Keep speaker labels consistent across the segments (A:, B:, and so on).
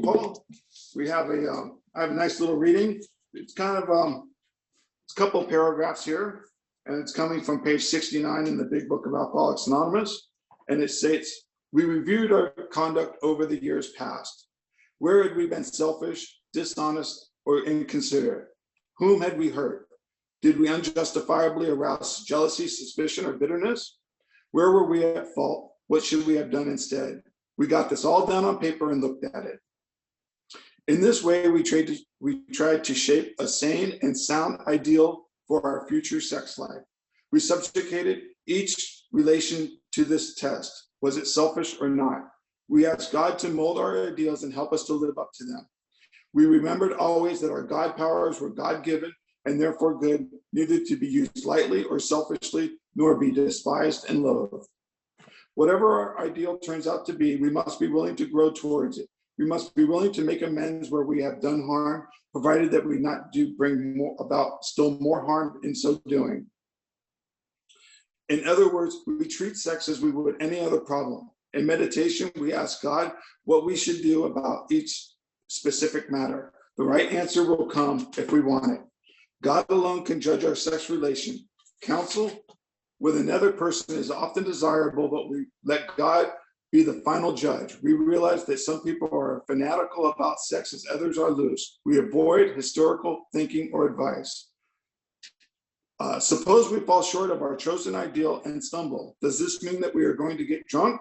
A: Paul, we have I have a nice little reading. It's kind of it's a couple of paragraphs here, and it's coming from page 69 in the Big Book of Alcoholics Anonymous, and it states, "We reviewed our conduct over the years past. Where had we been selfish, dishonest, or inconsiderate? Whom had we hurt? Did we unjustifiably arouse jealousy, suspicion, or bitterness? Where were we at fault? What should we have done instead? We got this all down on paper and looked at it. In this way, we tried to shape a sane and sound ideal for our future sex life. We subjugated each relation to this test. Was it selfish or not? We asked God to mold our ideals and help us to live up to them. We remembered always that our God powers were God-given and therefore good, neither to be used lightly or selfishly, nor be despised and loathed. Whatever our ideal turns out to be, we must be willing to grow towards it. We must be willing to make amends where we have done harm, provided that we not do bring about still more harm in so doing. In other words, we treat sex as we would any other problem. In meditation, we ask God what we should do about each specific matter. The right answer will come if we want it. God alone can judge our sex relation. Counsel with another person is often desirable, but we let God be the final judge. We realize that some people are fanatical about sex as others are loose. We avoid historical thinking or advice. Suppose we fall short of our chosen ideal and stumble. Does this mean that we are going to get drunk?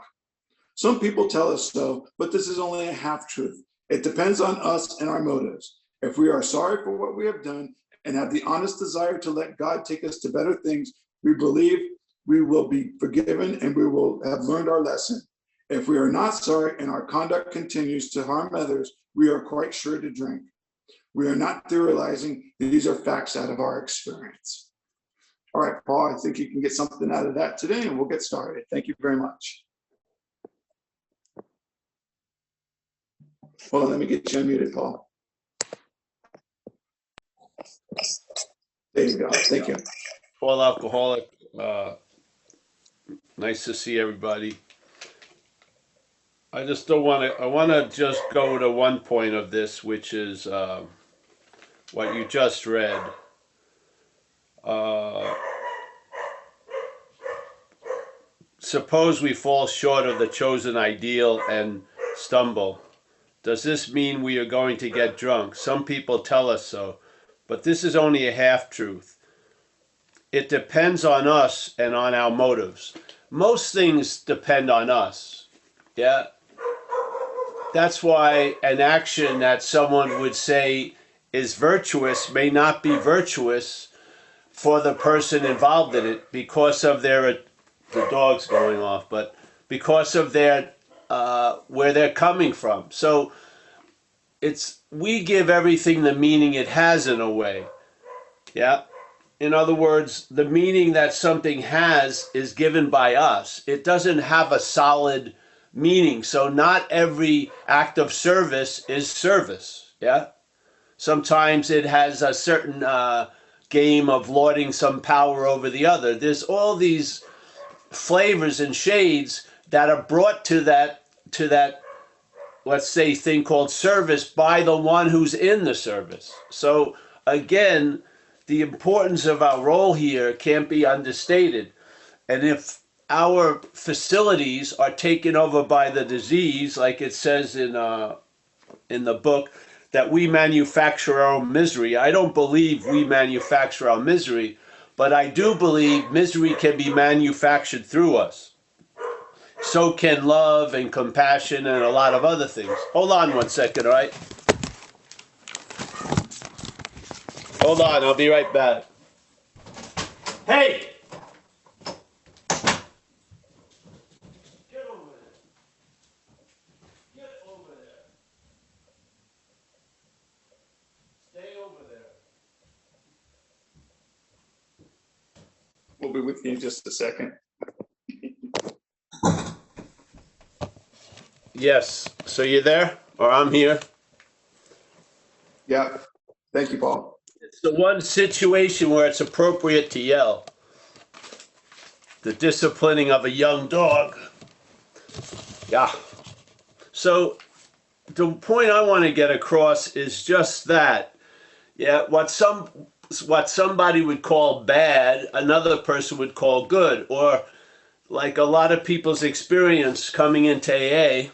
A: Some people tell us so, but this is only a half-truth. It depends on us and our motives. If we are sorry for what we have done and have the honest desire to let God take us to better things, we believe we will be forgiven and we will have learned our lesson. If we are not sorry and our conduct continues to harm others, we are quite sure to drink. We are not theorizing. These are facts out of our experience. All right, Paul, I think you can get something out of that today, and we'll get started. Thank you very much. Hold on, let me get you unmuted, Paul. There you go. Thank you.
B: Paul Alcoholic. Nice to see everybody. I just don't want to. I want to just go to one point of this, which is what you just read. Suppose we fall short of the chosen ideal and stumble. Does this mean we are going to get drunk? Some people tell us so, but this is only a half-truth. It depends on us and on our motives. Most things depend on us. Yeah. That's why an action that someone would say is virtuous may not be virtuous for the person involved in it because of the dog's going off, but because of their where they're coming from. So we give everything the meaning it has in a way. Yeah. In other words, the meaning that something has is given by us. It doesn't have a solid meaning. So not every act of service is service. Yeah. Sometimes it has a certain game of lording some power over the other. There's all these flavors and shades that are brought to that let's say thing called service by the one who's in the service. So again, the importance of our role here can't be understated. And if our facilities are taken over by the disease, like it says in the book, that we manufacture our own misery. I don't believe we manufacture our misery, but I do believe misery can be manufactured through us. So can love and compassion and a lot of other things. Hold on one second, all right? Hold on, I'll be right back. Hey! Get over there. Get over there. Stay over there.
A: We'll be with you in just a second.
B: Yes, so you're there? Or I'm here?
A: Yeah. Thank you, Paul.
B: It's the one situation where it's appropriate to yell. The disciplining of a young dog. Yeah. So the point I want to get across is just that. Yeah, what somebody would call bad, another person would call good, or like a lot of people's experience coming into AA.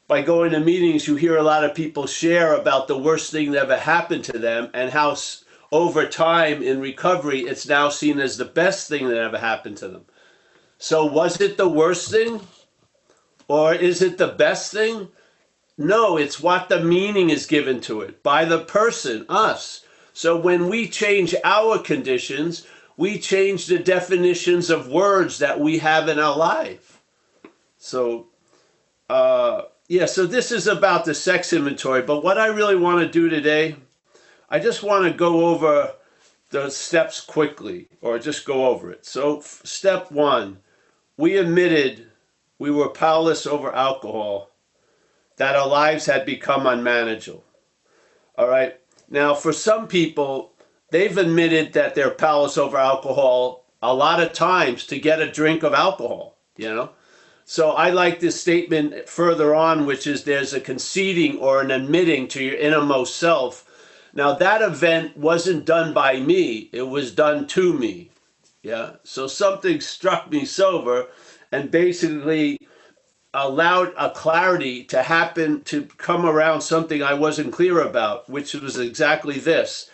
B: By going to meetings, you hear a lot of people share about the worst thing that ever happened to them, and how over time in recovery, it's now seen as the best thing that ever happened to them. So was it the worst thing? Or is it the best thing? No, it's what the meaning is given to it by the person, us. So when we change our conditions, we change the definitions of words that we have in our life. So, yeah, so this is about the sex inventory. But what I really want to do today, I just want to go over the steps quickly, or just go over it. So step one, we admitted we were powerless over alcohol, that our lives had become unmanageable. All right. Now, for some people, they've admitted that they're powerless over alcohol a lot of times to get a drink of alcohol, you know. So I like this statement further on, which is there's a conceding or an admitting to your innermost self. Now, that event wasn't done by me. It was done to me. Yeah. So something struck me sober and basically allowed a clarity to happen, to come around something I wasn't clear about, which was exactly this.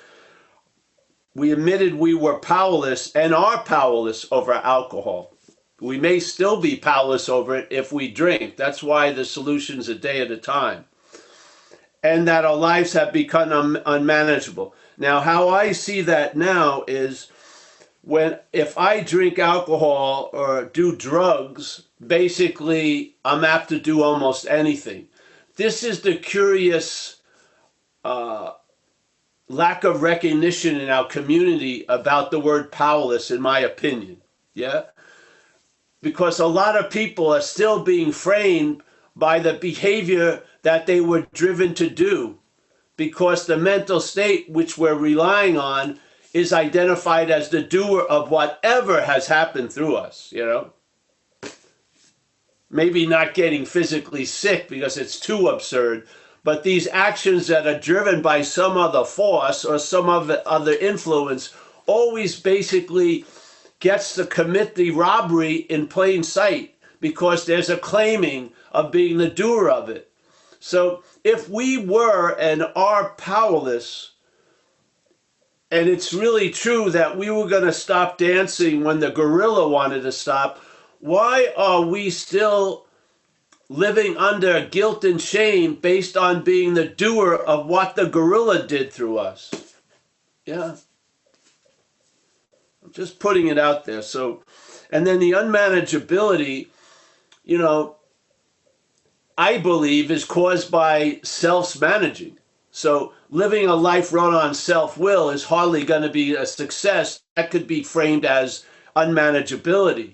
B: We admitted we were powerless and are powerless over alcohol. We may still be powerless over it if we drink. That's why the solution's a day at a time. And that our lives have become unmanageable. Now, how I see that now is if I drink alcohol or do drugs, basically I'm apt to do almost anything. This is the curious lack of recognition in our community about the word powerless, in my opinion. Yeah? Because a lot of people are still being framed by the behavior that they were driven to do, because the mental state which we're relying on is identified as the doer of whatever has happened through us, you know. Maybe not getting physically sick because it's too absurd, but these actions that are driven by some other force or some other influence always basically gets to commit the robbery in plain sight, because there's a claiming of being the doer of it. So if we were and are powerless, and it's really true that we were going to stop dancing when the gorilla wanted to stop, why are we still living under guilt and shame based on being the doer of what the gorilla did through us? Yeah. I'm just putting it out there. So, and then the unmanageability, you know, I believe is caused by self-managing. So living a life run on self-will is hardly going to be a success. That could be framed as unmanageability.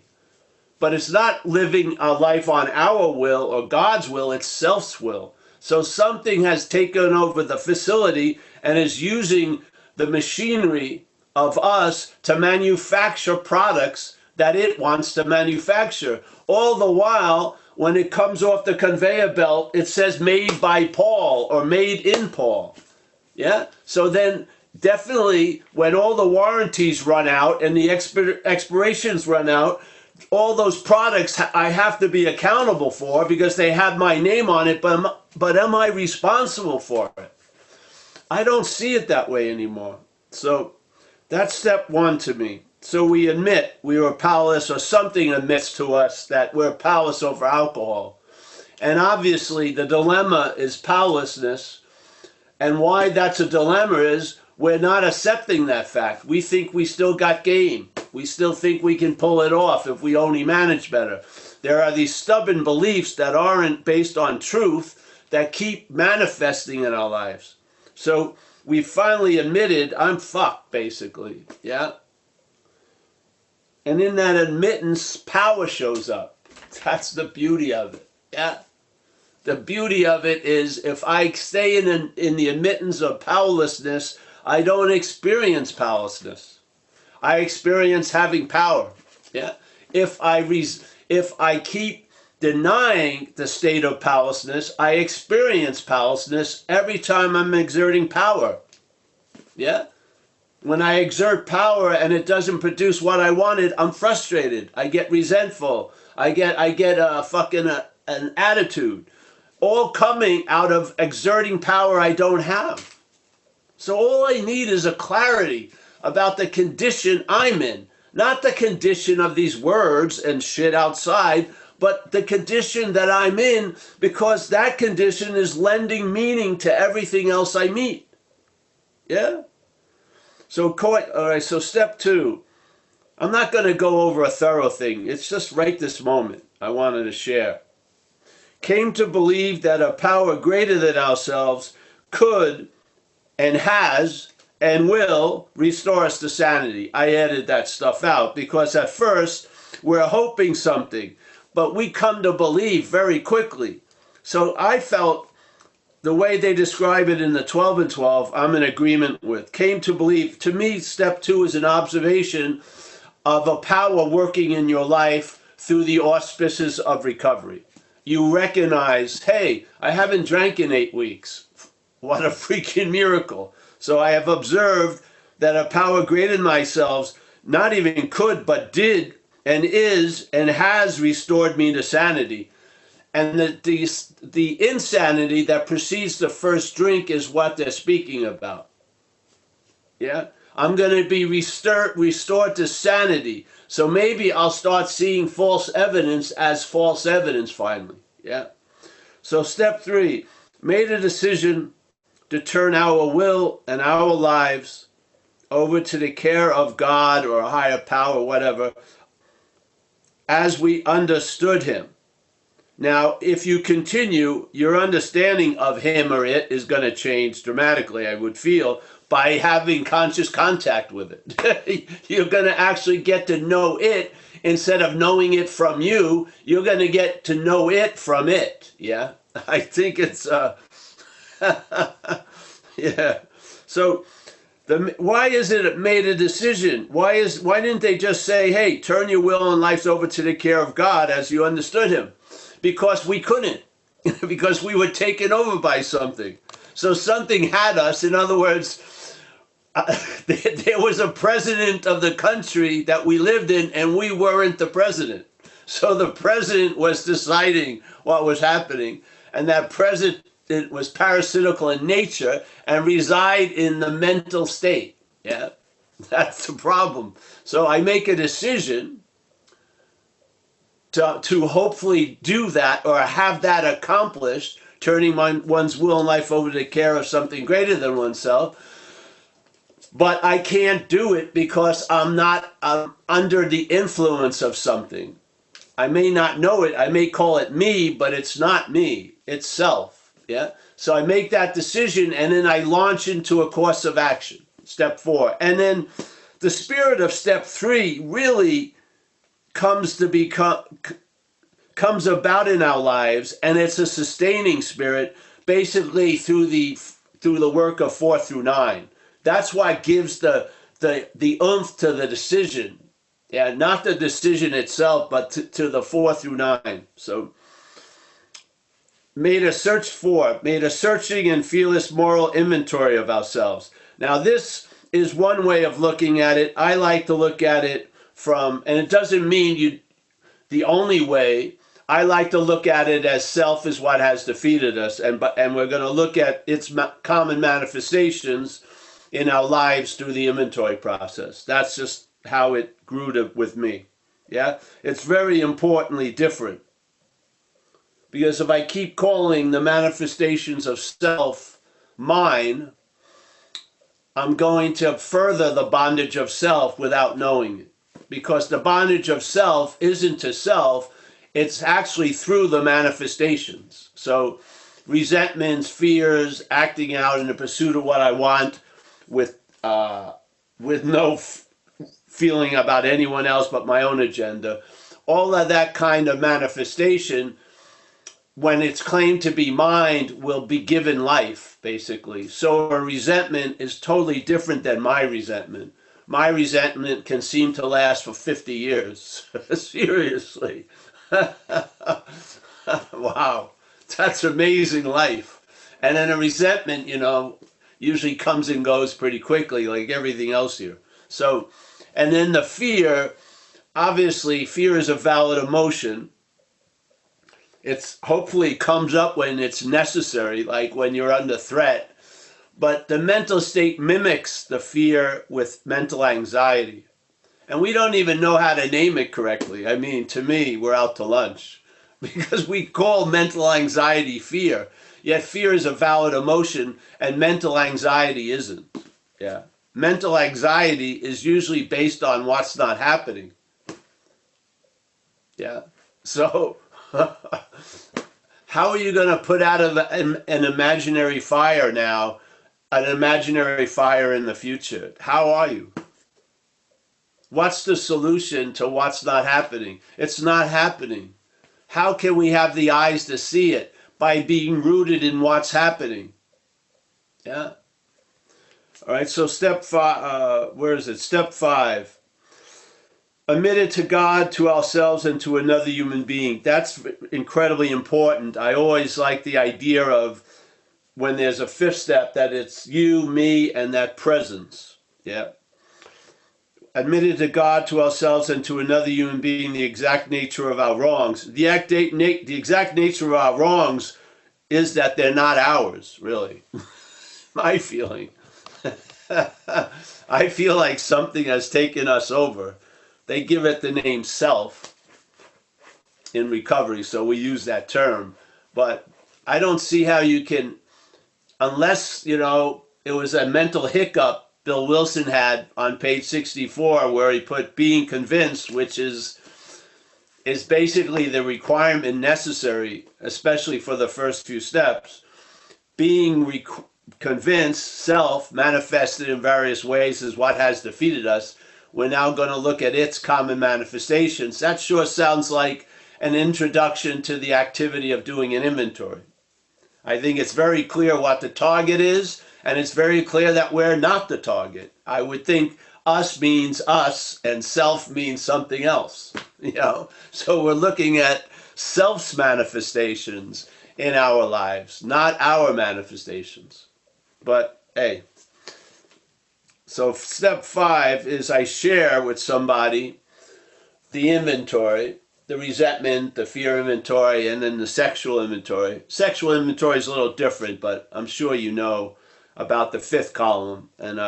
B: But it's not living a life on our will or God's will, it's self's will. So something has taken over the facility and is using the machinery of us to manufacture products that it wants to manufacture. All the while, when it comes off the conveyor belt, it says made by Paul or made in Paul. Yeah? So then definitely when all the warranties run out and the expirations run out, all those products I have to be accountable for because they have my name on it, but am I responsible for it? I don't see it that way anymore. So that's step one to me. So we admit we were powerless, or something admits to us that we're powerless over alcohol. And obviously the dilemma is powerlessness. And why that's a dilemma is we're not accepting that fact. We think we still got game. We still think we can pull it off if we only manage better. There are these stubborn beliefs that aren't based on truth that keep manifesting in our lives. So we finally admitted, I'm fucked, basically. Yeah? And in that admittance, power shows up. That's the beauty of it. Yeah? The beauty of it is if I stay in the admittance of powerlessness, I don't experience powerlessness. I experience having power. Yeah. If I keep denying the state of powerlessness, I experience powerlessness every time I'm exerting power. Yeah? When I exert power and it doesn't produce what I wanted, I'm frustrated. I get resentful. I get an attitude. All coming out of exerting power I don't have. So all I need is a clarity about the condition I'm in. Not the condition of these words and shit outside, but the condition that I'm in, because that condition is lending meaning to everything else I meet. Yeah? So, all right, so step 2. I'm not going to go over a thorough thing. It's just right this moment I wanted to share. Came to believe that a power greater than ourselves could and has and will restore us to sanity. I added that stuff out because at first we're hoping something, but we come to believe very quickly. So I felt the way they describe it in the 12 and 12, I'm in agreement with. Came to believe, to me, step 2 is an observation of a power working in your life through the auspices of recovery. You recognize, hey, I haven't drank in 8 weeks. What a freaking miracle. So I have observed that a power greater than myself not even could, but did and is and has restored me to sanity. And the insanity that precedes the first drink is what they're speaking about. Yeah? I'm going to be restored to sanity. So maybe I'll start seeing false evidence as false evidence finally. Yeah? So step 3, made a decision to turn our will and our lives over to the care of God or a higher power, whatever, as we understood him. Now, if you continue, your understanding of him or it is going to change dramatically, I would feel, by having conscious contact with it. You're going to actually get to know it instead of knowing it from you. You're going to get to know it from it. Yeah, I think it's yeah. So why is it made a decision? Why didn't they just say, hey, turn your will and life over to the care of God as you understood him? Because we couldn't. Because we were taken over by something. So something had us. In other words, there was a president of the country that we lived in and we weren't the president. So the president was deciding what was happening, and that president was parasitical in nature and reside in the mental state. Yeah, that's the problem. So I make a decision to hopefully do that or have that accomplished, turning one's will and life over to the care of something greater than oneself. But I can't do it because I'm under the influence of something. I may not know it. I may call it me, but it's not me. It's self. Yeah. So I make that decision and then I launch into a course of action. Step 4. And then the spirit of step 3 really comes about in our lives, and it's a sustaining spirit basically through the work of 4 through 9. That's why it gives the oomph to the decision. Yeah, not the decision itself, but to the 4 through 9. So made a searching and fearless moral inventory of ourselves. Now this is one way of looking at it. I like to look at it from, and it doesn't mean the only way. I like to look at it as self is what has defeated us, and we're going to look at its common manifestations in our lives through the inventory process. That's just how it grew with me. Yeah, it's very importantly different, because if I keep calling the manifestations of self mine, I'm going to further the bondage of self without knowing it. Because the bondage of self isn't to self, it's actually through the manifestations. So resentments, fears, acting out in the pursuit of what I want with no feeling about anyone else but my own agenda. All of that kind of manifestation, when it's claimed to be mine, will be given life, basically. So a resentment is totally different than my resentment. My resentment can seem to last for 50 years. Seriously. Wow, that's amazing life. And then a resentment, usually comes and goes pretty quickly, like everything else here. So, and then the fear, obviously, fear is a valid emotion. It's hopefully comes up when it's necessary, like when you're under threat. But the mental state mimics the fear with mental anxiety. And we don't even know how to name it correctly. I mean, to me, we're out to lunch because we call mental anxiety fear. Yet fear is a valid emotion and mental anxiety isn't. Yeah. Mental anxiety is usually based on what's not happening. Yeah. So, how are you going to put out of an imaginary fire now, an imaginary fire in the future? How are you? What's the solution to what's not happening? It's not happening. How can we have the eyes to see it? By being rooted in what's happening. Yeah. All right, so step 5, where is it? Step 5. Admit it to God, to ourselves, and to another human being. That's incredibly important. I always like the idea of when there's a 5th step that it's you, me, and that presence. Yeah. Admitted to God, to ourselves, and to another human being the exact nature of our wrongs. The exact nature of our wrongs is that they're not ours, really. My feeling. I feel like something has taken us over. They give it the name self in recovery, so we use that term. But I don't see how you can, unless, it was a mental hiccup Bill Wilson had on page 64 where he put being convinced, which is basically the requirement necessary, especially for the first few steps. Being convinced, self, manifested in various ways, is what has defeated us. We're now going to look at its common manifestations. That sure sounds like an introduction to the activity of doing an inventory. I think it's very clear what the target is, and it's very clear that we're not the target. I would think us means us, and self means something else. So we're looking at self's manifestations in our lives, not our manifestations. But hey, so step 5 is I share with somebody the inventory, the resentment, the fear inventory, and then the sexual inventory. Sexual inventory is a little different, but I'm sure you know about the 5th column, and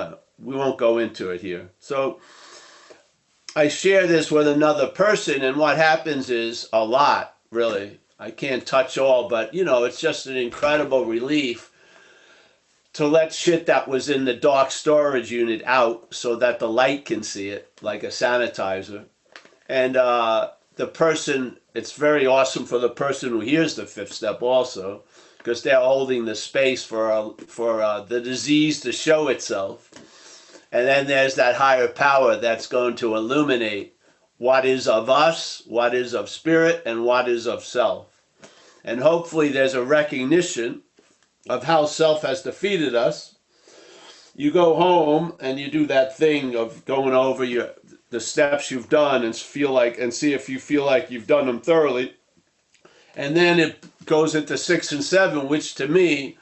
B: we won't go into it here. So I share this with another person, and what happens is a lot, really. I can't touch all, but it's just an incredible relief to let shit that was in the dark storage unit out so that the light can see it, like a sanitizer. And the person, it's very awesome for the person who hears the 5th step also, because they're holding the space for the disease to show itself. And then there's that higher power that's going to illuminate what is of us, what is of spirit, and what is of self. And hopefully there's a recognition of how self has defeated us. You go home and you do that thing of going over the steps you've done and see if you feel like you've done them thoroughly. And then it goes into 6 and 7, which to me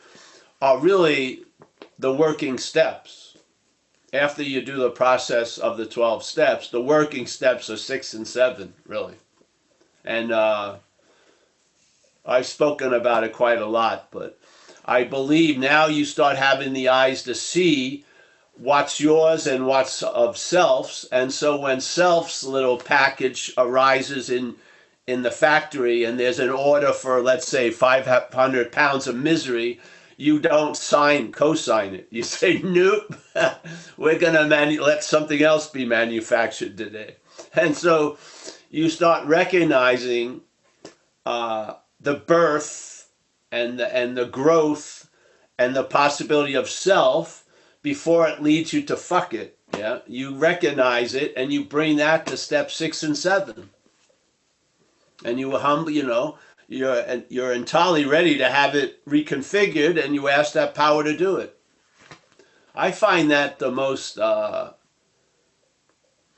B: are really the working steps. After you do the process of the 12 steps, the working steps are 6 and 7, really. And I've spoken about it quite a lot, but I believe now you start having the eyes to see what's yours and what's of self's. And so when self's little package arises in the factory and there's an order for, let's say, 500 pounds of misery, you don't co-sign it. You say, nope, we're going to let something else be manufactured today. And so you start recognizing the birth and the growth and the possibility of self before it leads you to fuck it. Yeah, you recognize it and you bring that to step 6 and 7, and you humbly, you're entirely ready to have it reconfigured, and you ask that power to do it. I find that the most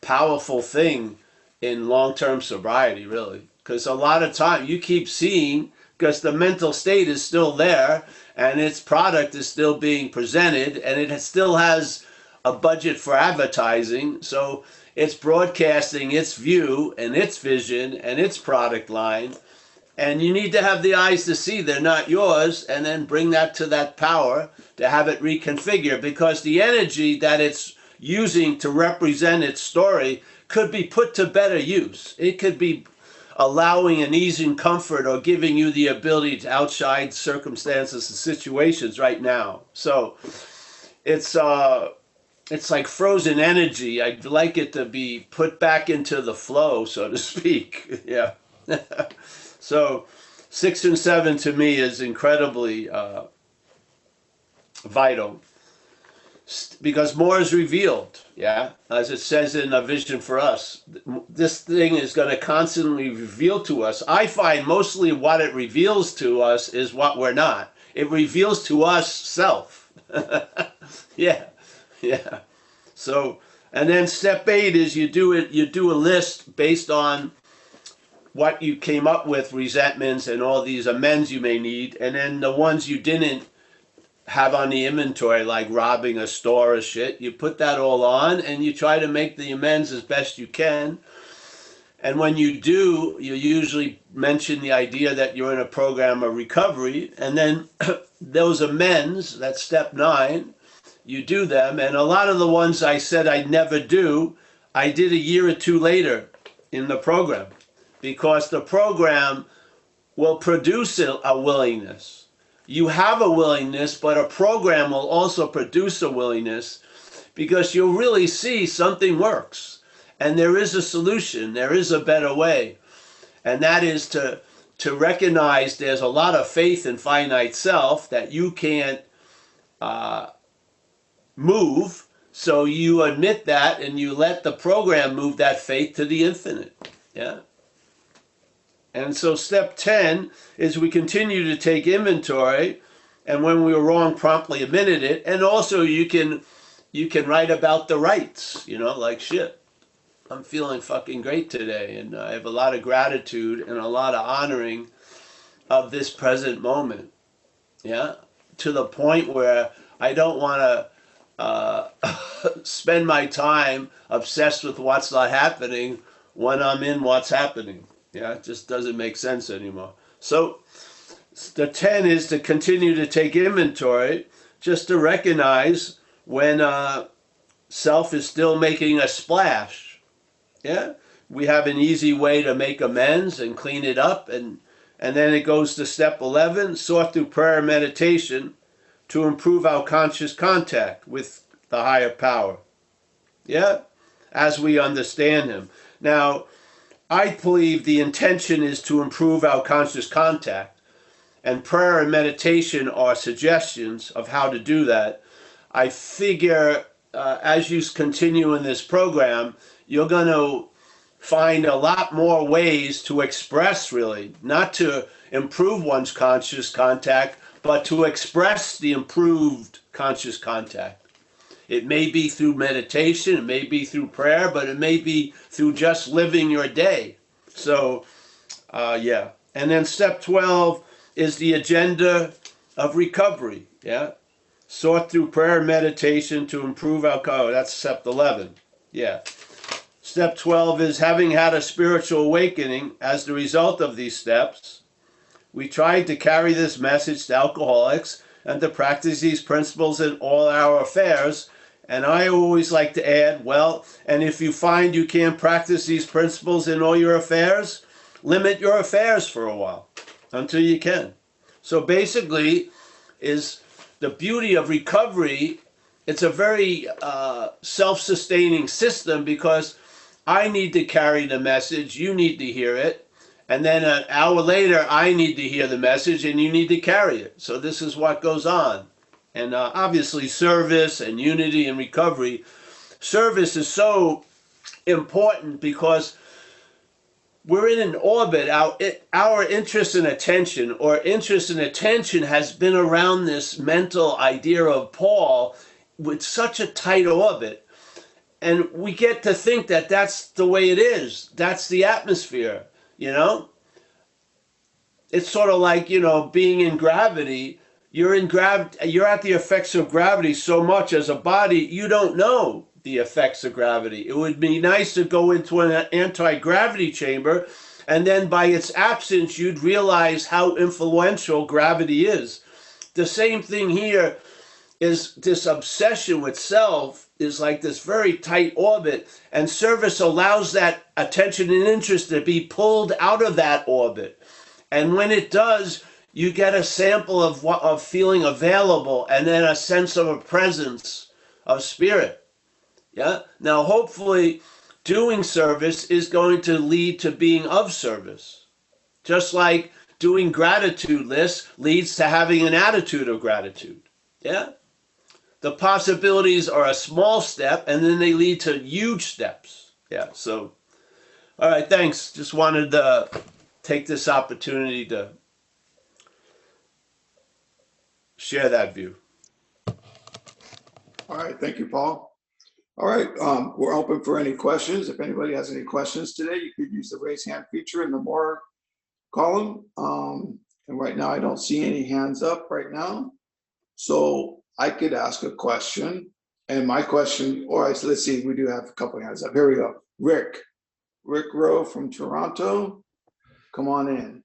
B: powerful thing in long-term sobriety, really. because a lot of time you keep seeing, because the mental state is still there and its product is still being presented and it still has a budget for advertising, so it's broadcasting its view and its vision and its product line, and you need to have the eyes to see they're not yours, and then bring that to that power to have it reconfigure, because the energy that it's using to represent its story could be put to better use. It could be allowing an ease and comfort or giving you the ability to outshine circumstances and situations right now. So it's like frozen energy. I'd like it to be put back into the flow, so to speak. Yeah. So 6 and 7 to me is incredibly vital, because more is revealed. Yeah, as it says in A Vision for Us, this thing is going to constantly reveal to us. I find mostly what it reveals to us is what we're not. It reveals to us self. Yeah, yeah. So, and then step 8 is you do a list based on what you came up with, resentments and all these amends you may need, and then the ones you didn't have on the inventory, like robbing a store or shit, you put that all on and you try to make the amends as best you can. And when you do, you usually mention the idea that you're in a program of recovery, and then those amends, that's step 9, you do them. And a lot of the ones I said I'd never do, I did a year or 2 later in the program, because the program will produce a willingness. You have a willingness, but a program will also produce a willingness, because you'll really see something works and there is a solution, there is a better way. And that is to recognize there's a lot of faith in finite self that you can't move, so you admit that and you let the program move that faith to the infinite. Yeah. And so step 10 is we continue to take inventory, and when we were wrong, promptly admitted it. And also you can write about the rights, like, shit, I'm feeling fucking great today, and I have a lot of gratitude and a lot of honoring of this present moment. Yeah, to the point where I don't want to spend my time obsessed with what's not happening when I'm in what's happening. Yeah, it just doesn't make sense anymore. So the 10 is to continue to take inventory, just to recognize when self is still making a splash. Yeah, we have an easy way to make amends and clean it up, and then it goes to step 11, sort through prayer and meditation to improve our conscious contact with the higher power. Yeah, as we understand him. Now, I believe the intention is to improve our conscious contact, and prayer and meditation are suggestions of how to do that. I figure as you continue in this program, you're going to find a lot more ways to express, really, not to improve one's conscious contact, but to express the improved conscious contact. It may be through meditation, it may be through prayer, but it may be through just living your day. So, yeah. And then step 12 is the agenda of recovery. Yeah. Sort through prayer and meditation to improve our, that's step 11. Yeah. Step 12 is having had a spiritual awakening as the result of these steps. We tried to carry this message to alcoholics and to practice these principles in all our affairs. And I always like to add, well, and if you find you can't practice these principles in all your affairs, limit your affairs for a while until you can. So basically, is the beauty of recovery, it's a very self-sustaining system, because I need to carry the message, you need to hear it, and then an hour later, I need to hear the message and you need to carry it. So this is what goes on. And obviously service and unity and recovery. Service is so important because we're in an orbit. Our interest and attention, or interest and attention, has been around this mental idea of Paul with such a tight orbit. And we get to think that that's the way it is. That's the atmosphere, it's sort of like, being in gravity. You're at the effects of gravity so much as a body, you don't know the effects of gravity. It would be nice to go into an anti-gravity chamber, and then by its absence, you'd realize how influential gravity is. The same thing here is this obsession with self is like this very tight orbit, and service allows that attention and interest to be pulled out of that orbit. And when it does, you get a sample of feeling available, and then a sense of a presence of spirit. Yeah. Now, hopefully, doing service is going to lead to being of service, just like doing gratitude lists leads to having an attitude of gratitude. Yeah. The possibilities are a small step, and then they lead to huge steps. Yeah. So, all right. Thanks. Just wanted to take this opportunity to share that view.
A: All right, thank you, Paul. All right, we're open for any questions. If anybody has any questions today, you could use the raise hand feature in the more column. And right now I don't see any hands up right now. So I could ask a question, and my question, all right, so let's see, we do have a couple of hands up. Here we go. Rick Rowe from Toronto, come on in.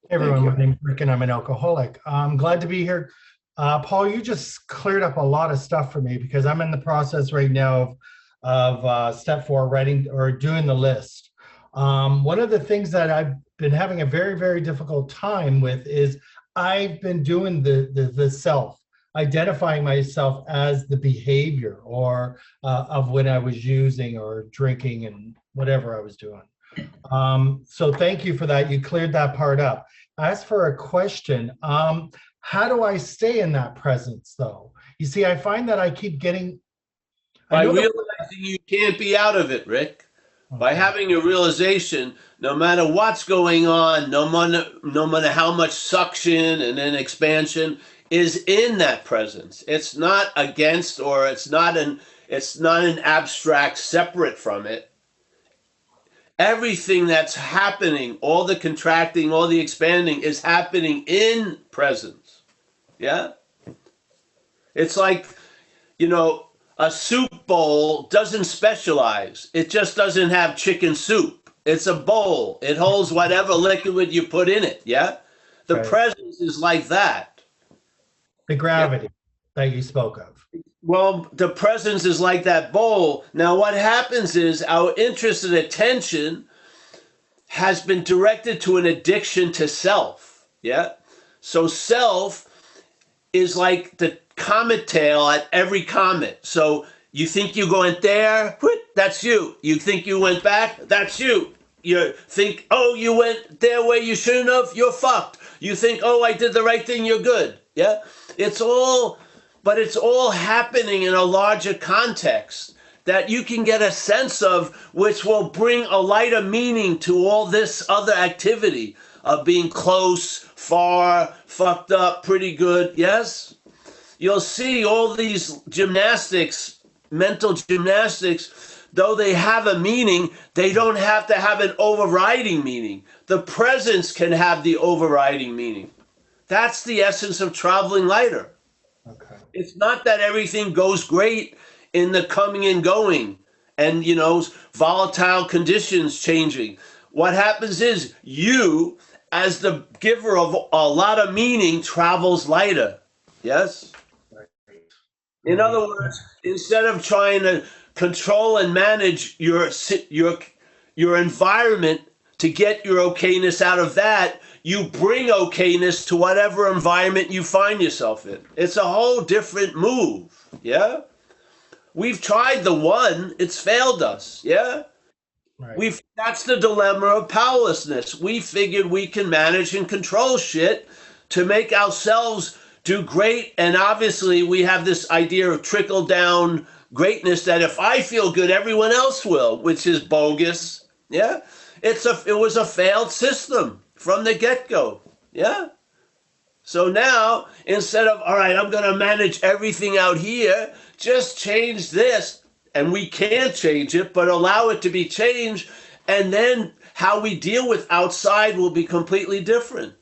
C: Hey everyone, my name's Rick and I'm an alcoholic. I'm glad to be here. Paul, you just cleared up a lot of stuff for me because I'm in the process right now of step 4, writing or doing the list. One of the things that I've been having a very, very difficult time with is I've been doing the self, identifying myself as the behavior or of when I was using or drinking and whatever I was doing. So thank you for that. You cleared that part up. As for a question, how do I stay in that presence though? You see, I find that I keep getting...
B: By realizing you can't be out of it, Rick. Okay. By having a realization, no matter what's going on, no matter how much suction and then expansion is in that presence. It's not against, or it's not an abstract separate from it. Everything that's happening, all the contracting, all the expanding is happening in presence. Yeah? It's like, a soup bowl doesn't specialize. It just doesn't have chicken soup. It's a bowl. It holds whatever liquid you put in it. Yeah? The presence is like that.
C: The gravity that you spoke of.
B: Well, the presence is like that bowl. Now, what happens is our interest and attention has been directed to an addiction to self. Yeah? So self is like the comet tail at every comet. So you think you went there, that's you. You think you went back, that's you. You think, oh, you went there where you shouldn't have, you're fucked. You think, oh, I did the right thing, you're good. Yeah? But it's all happening in a larger context that you can get a sense of, which will bring a lighter meaning to all this other activity of being close, far, fucked up, pretty good. Yes? You'll see all these gymnastics, mental gymnastics, though they have a meaning, they don't have to have an overriding meaning. The presence can have the overriding meaning. That's the essence of traveling lighter. Okay. It's not that everything goes great in the coming and going and, volatile conditions changing. What happens is you, as the giver of a lot of meaning, travels lighter. Yes? In other words, instead of trying to control and manage your environment to get your okayness out of that, you bring okayness to whatever environment you find yourself in. It's a whole different move, yeah? We've tried the one, it's failed us, yeah? Right. That's the dilemma of powerlessness. We figured we can manage and control shit to make ourselves do great, and obviously we have this idea of trickle-down greatness that if I feel good, everyone else will, which is bogus, yeah? It was a failed system from the get-go, yeah? So now, instead of, all right, I'm going to manage everything out here, just change this, and we can't change it, but allow it to be changed, and then how we deal with outside will be completely different.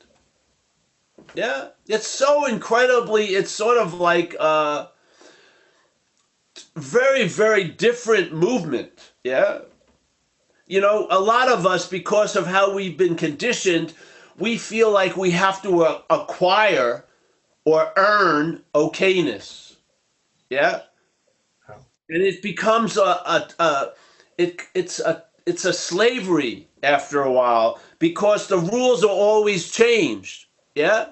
B: Yeah, it's so incredibly. It's sort of like very, very different movement. Yeah. A lot of us, because of how we've been conditioned, we feel like we have to acquire or earn okayness. Yeah. And it becomes it's a slavery after a while because the rules are always changed. Yeah.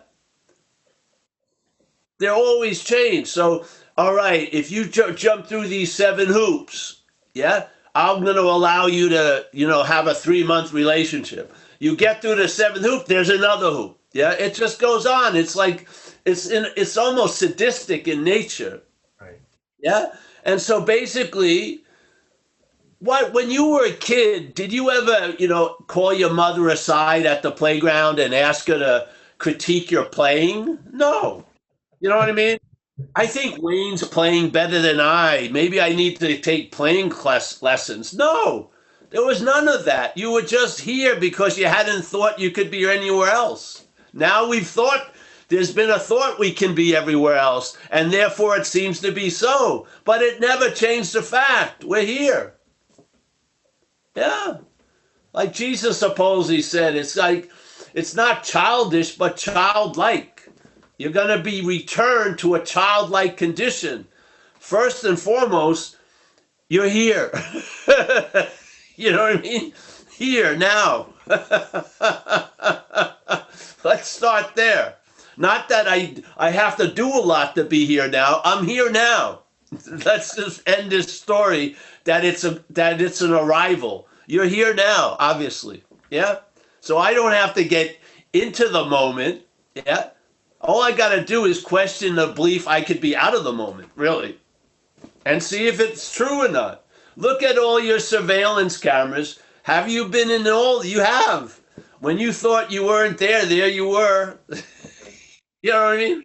B: They're always changed. So, all right, if you jump through these 7 hoops, yeah, I'm going to allow you to, have a 3-month relationship. You get through the 7th hoop, there's another hoop. Yeah, it just goes on. It's like it's almost sadistic in nature.
C: Right.
B: Yeah, and so basically, when you were a kid, did you ever, call your mother aside at the playground and ask her to critique your playing? No. You know what I mean? I think Wayne's playing better than I. Maybe I need to take playing class lessons. No, there was none of that. You were just here because you hadn't thought you could be anywhere else. Now there's been a thought we can be everywhere else, and therefore it seems to be so. But it never changed the fact. We're here. Yeah. Like Jesus supposedly said, it's not childish, but childlike. You're going to be returned to a childlike condition. First and foremost, you're here. You know what I mean? Here, now. Let's start there. Not that I have to do a lot to be here now. I'm here now. Let's just end this story that it's an arrival. You're here now, obviously. Yeah? So I don't have to get into the moment. Yeah? All I got to do is question the belief I could be out of the moment, really, and see if it's true or not. Look at all your surveillance cameras. Have you been in all? You have. When you thought you weren't there you were. You know what I mean?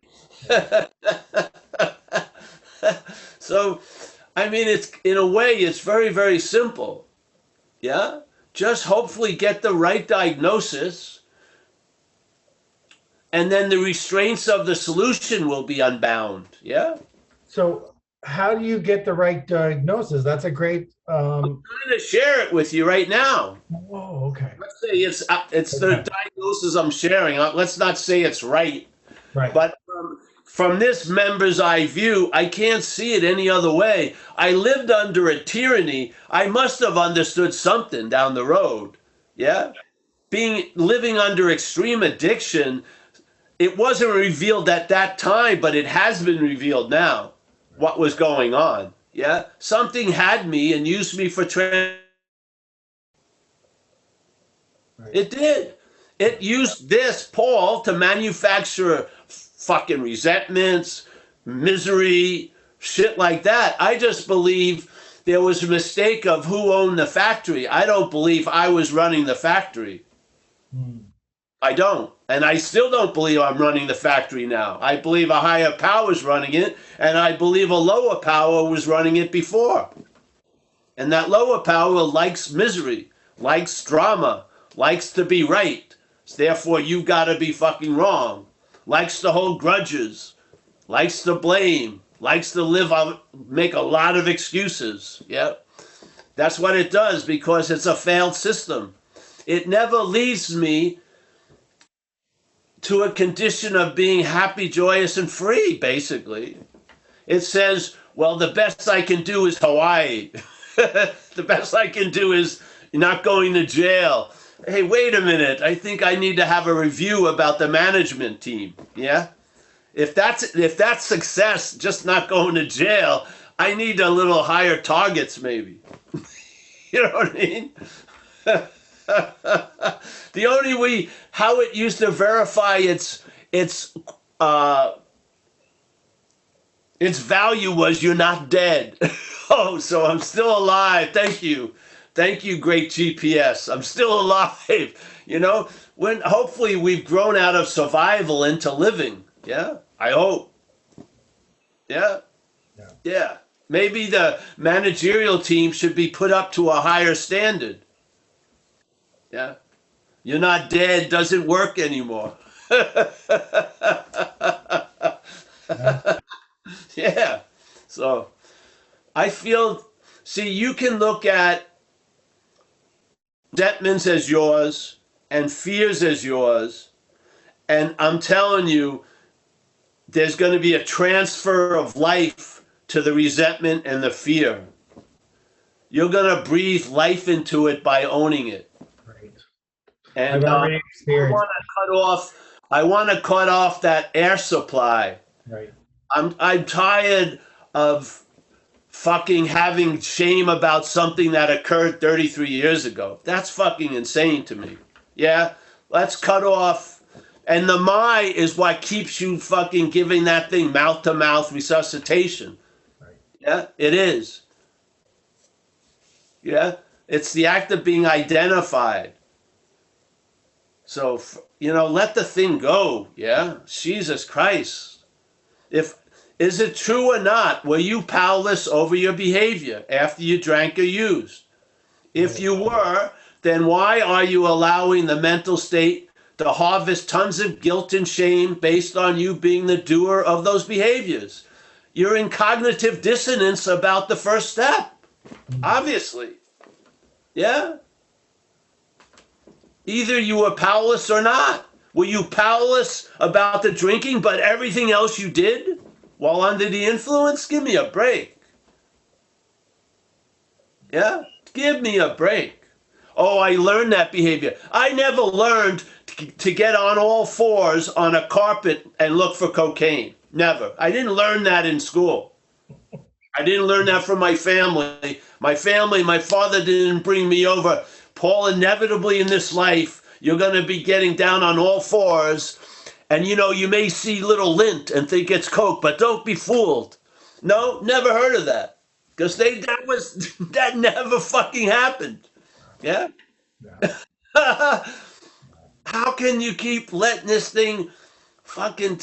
B: So, I mean, it's in a way, it's very, very simple. Yeah? Just hopefully get the right diagnosis, and then the restraints of the solution will be unbound. Yeah?
C: So how do you get the right diagnosis? That's a great.
B: I'm trying to share it with you right now.
C: Oh, okay.
B: Let's say it's the diagnosis I'm sharing. Let's not say it's right.
C: Right.
B: But from this member's eye view, I can't see it any other way. I lived under a tyranny. I must have understood something down the road. Yeah? Living under extreme addiction, it wasn't revealed at that time, but it has been revealed now what was going on. Yeah? Something had me and used me for
C: Right.
B: It did. It used this, Paul, to manufacture fucking resentments, misery, shit like that. I just believe there was a mistake of who owned the factory. I don't believe I was running the factory. I don't. And I still don't believe I'm running the factory now. I believe a higher power is running it, and I believe a lower power was running it before. And that lower power likes misery, likes drama, likes to be right. Therefore, you've got to be fucking wrong. Likes to hold grudges, likes to blame, likes to make a lot of excuses. Yeah. That's what it does because it's a failed system. It never leads me to a condition of being happy, joyous, and free, basically. It says, well, the best I can do is Hawaii. The best I can do is not going to jail. Hey, wait a minute. I think I need to have a review about the management team. Yeah? If that's success, just not going to jail, I need a little higher targets, maybe. You know what I mean? The only way how it used to verify its value was you're not dead. Oh, so I'm still alive. Thank you, great GPS. I'm still alive. When hopefully we've grown out of survival into living. Yeah, I hope. Yeah,
C: Yeah.
B: yeah. Maybe the managerial team should be put up to a higher standard. Yeah. You're not dead doesn't work anymore. Yeah. So I feel, see, you can look at resentments as yours and fears as yours. And I'm telling you, there's going to be a transfer of life to the resentment and the fear. You're going to breathe life into it by owning it.
C: Right.
B: And
C: I've already experienced.
B: I want to cut off that air supply.
C: Right.
B: I'm tired of fucking having shame about something that occurred 33 years ago. That's fucking insane to me. Yeah? Let's cut off. And the my is what keeps you fucking giving that thing mouth to mouth resuscitation.
C: Right.
B: Yeah? It is. Yeah? It's the act of being identified. So, let the thing go. Yeah? Jesus Christ. Is it true or not? Were you powerless over your behavior after you drank or used? If you were, then why are you allowing the mental state to harvest tons of guilt and shame based on you being the doer of those behaviors? You're in cognitive dissonance about the first step, obviously. Yeah? Either you were powerless or not. Were you powerless about the drinking, but everything else you did while under the influence? Give me a break. Yeah? Give me a break. Oh, I learned that behavior. I never learned to get on all fours on a carpet and look for cocaine. Never. I didn't learn that in school. I didn't learn that from my family. My father didn't bring me over. Paul, inevitably in this life, you're going to be getting down on all fours. And you may see little lint and think it's coke, but don't be fooled. No, never heard of that. Because that never fucking happened. Yeah?
C: Yeah.
B: How can you keep letting this thing fucking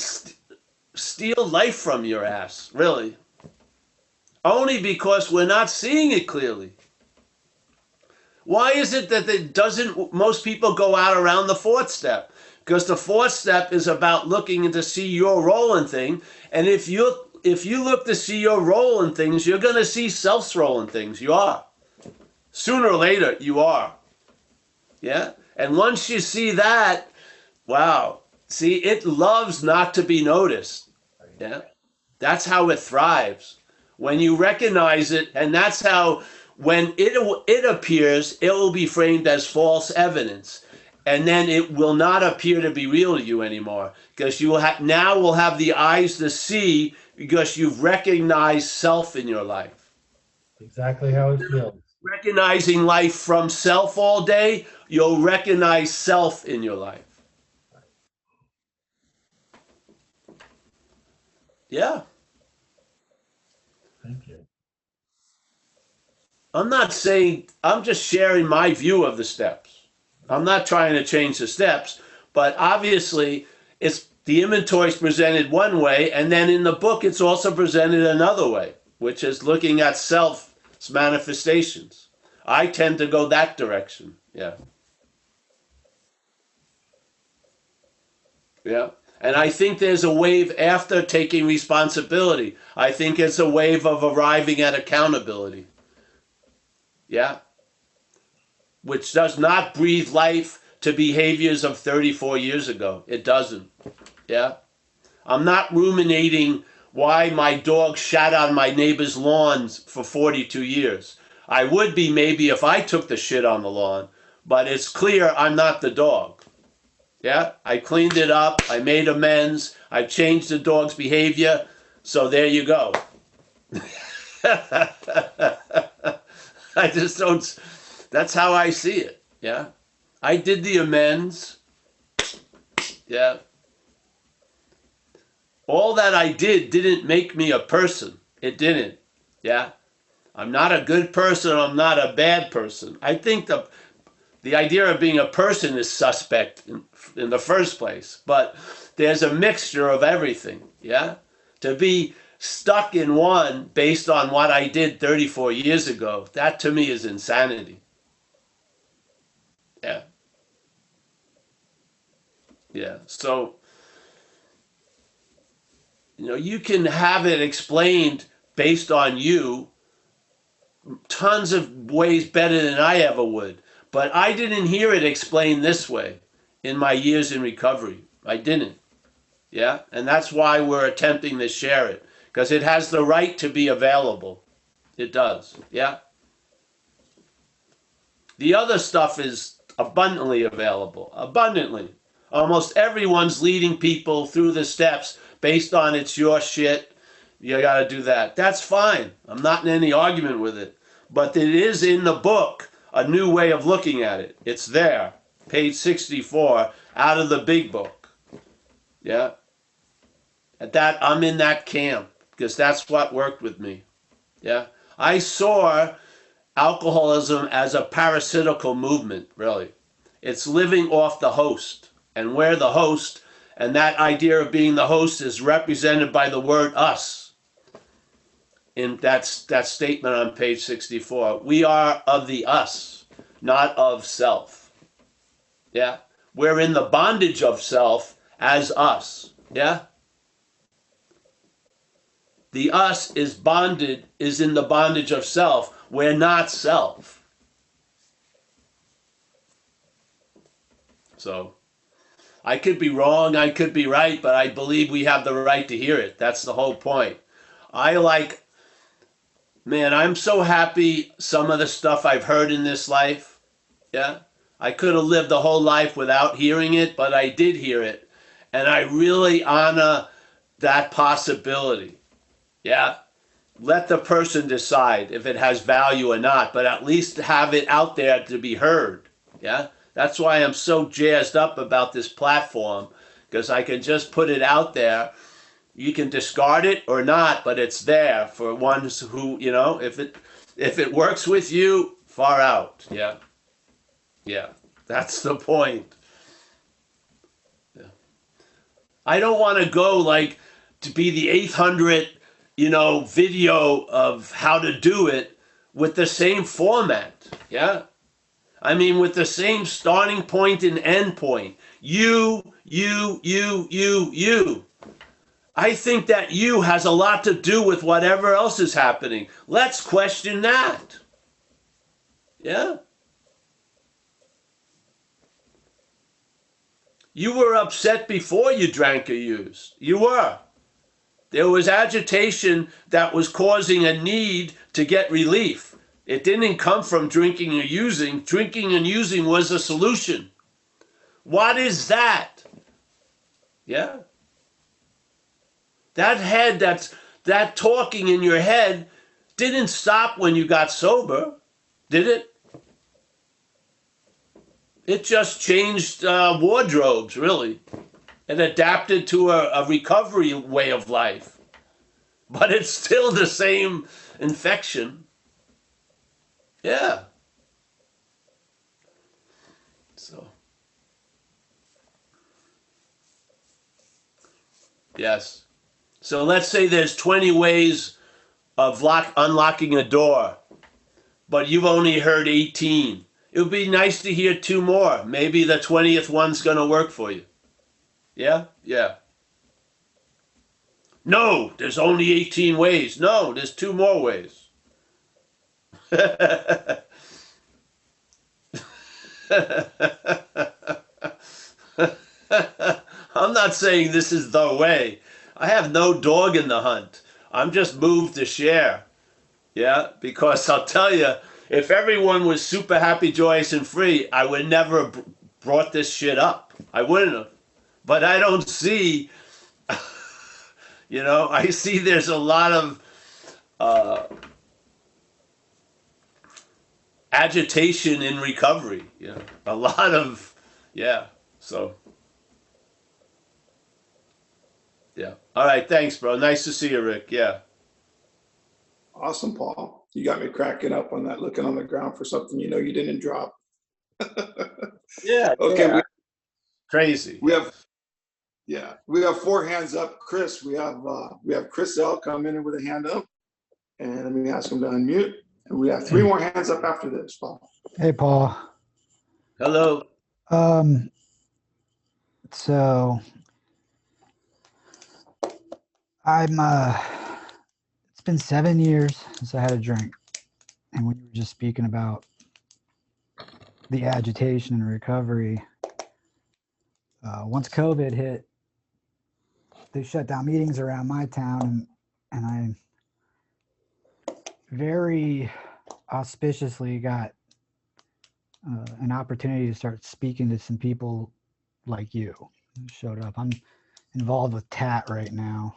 B: steal life from your ass? Really? Only because we're not seeing it clearly. Why is it that most people go out around the fourth step? Because the fourth step is about looking to see your role in thing. And if you look to see your role in things, you're going to see self's role in things. You are. Sooner or later, you are. Yeah? And once you see that, wow. See, it loves not to be noticed. Yeah? That's how it thrives. When you recognize it, and that's how, when it appears, it will be framed as false evidence. And then it will not appear to be real to you anymore. Because you will have the eyes to see, because you've recognized self in your life.
C: Exactly how it feels.
B: Recognizing life from self all day, you'll recognize self in your life. Yeah.
C: Thank you.
B: I'm just sharing my view of the steps. I'm not trying to change the steps, but obviously the inventory is presented one way, and then in the book it's also presented another way, which is looking at self's manifestations. I tend to go that direction. Yeah. Yeah. And I think there's a wave after taking responsibility. I think it's a wave of arriving at accountability. Yeah. Which does not breathe life to behaviors of 34 years ago. It doesn't. Yeah. I'm not ruminating why my dog shat on my neighbor's lawns for 42 years. I would be maybe if I took the shit on the lawn, but it's clear I'm not the dog. Yeah, I cleaned it up. I made amends. I changed the dog's behavior. So there you go. I just don't. That's how I see it. Yeah, I did the amends. Yeah. All that I didn't make me a person. It didn't. Yeah. I'm not a good person. I'm not a bad person. I think the idea of being a person is suspect in the first place, but there's a mixture of everything. Yeah. To be stuck in one based on what I did 34 years ago, that to me is insanity. Yeah. Yeah. So, you can have it explained based on you tons of ways better than I ever would. But I didn't hear it explained this way in my years in recovery. I didn't. Yeah. And that's why we're attempting to share it, because it has the right to be available. It does. Yeah. The other stuff is abundantly available. Abundantly. Almost everyone's leading people through the steps based on it's your shit. You got to do that. That's fine. I'm not in any argument with it. But it is in the book, a new way of looking at it. It's there, page 64, out of the big book. Yeah. At that, I'm in that camp because that's what worked with me. Yeah. I saw alcoholism as a parasitical movement, really. It's living off the host. And we're the host, and that idea of being the host is represented by the word us. In that statement on page 64. We are of the us, not of self. Yeah? We're in the bondage of self as us. Yeah? The us is in the bondage of self. We're not self. So, I could be wrong, I could be right, but I believe we have the right to hear it. That's the whole point. Man, I'm so happy some of the stuff I've heard in this life. Yeah. I could have lived a whole life without hearing it, but I did hear it. And I really honor that possibility. Yeah. Let the person decide if it has value or not, but at least have it out there to be heard. Yeah. That's why I'm so jazzed up about this platform, because I can just put it out there. You can discard it or not, but it's there for ones who, if it works with you, far out. Yeah. Yeah. That's the point. Yeah. I don't want to go to be the 800, video of how to do it with the same format. Yeah. I mean, with the same starting point and end point. You. I think that you has a lot to do with whatever else is happening. Let's question that. Yeah? You were upset before you drank or used. You were. There was agitation that was causing a need to get relief. It didn't come from drinking or using. Drinking and using was a solution. What is that? Yeah? That talking in your head didn't stop when you got sober, did it? It just changed wardrobes, really. It adapted to a recovery way of life. But it's still the same infection. Yeah. So. Yes. So let's say there's 20 ways of unlocking a door, but you've only heard 18. It would be nice to hear 2 more. Maybe the 20th one's going to work for you. Yeah? Yeah. No, there's only 18 ways. No, there's 2 more ways. I'm not saying this is the way. I have no dog in the hunt. I'm just moved to share. Yeah, because I'll tell you, if everyone was super happy, joyous, and free, I would never have brought this shit up. I wouldn't have. But I don't see, I see there's a lot of agitation in recovery. A lot of, so. Yeah. All right. Thanks, bro. Nice to see you, Rick. Yeah.
A: Awesome, Paul. You got me cracking up on that, looking on the ground for something you didn't drop.
B: Yeah.
A: Okay.
B: Yeah. Crazy.
A: We have 4 hands up. Chris, we have Chris L come in with a hand up, and let me ask him to unmute. And we have 3 more hands up after this, Paul.
D: Hey, Paul.
B: Hello.
D: So I'm it's been 7 years since I had a drink. And when you were just speaking about the agitation and recovery, once COVID hit, they shut down meetings around my town, and I very auspiciously got an opportunity to start speaking to some people like you. Showed up. I'm involved with TAT right now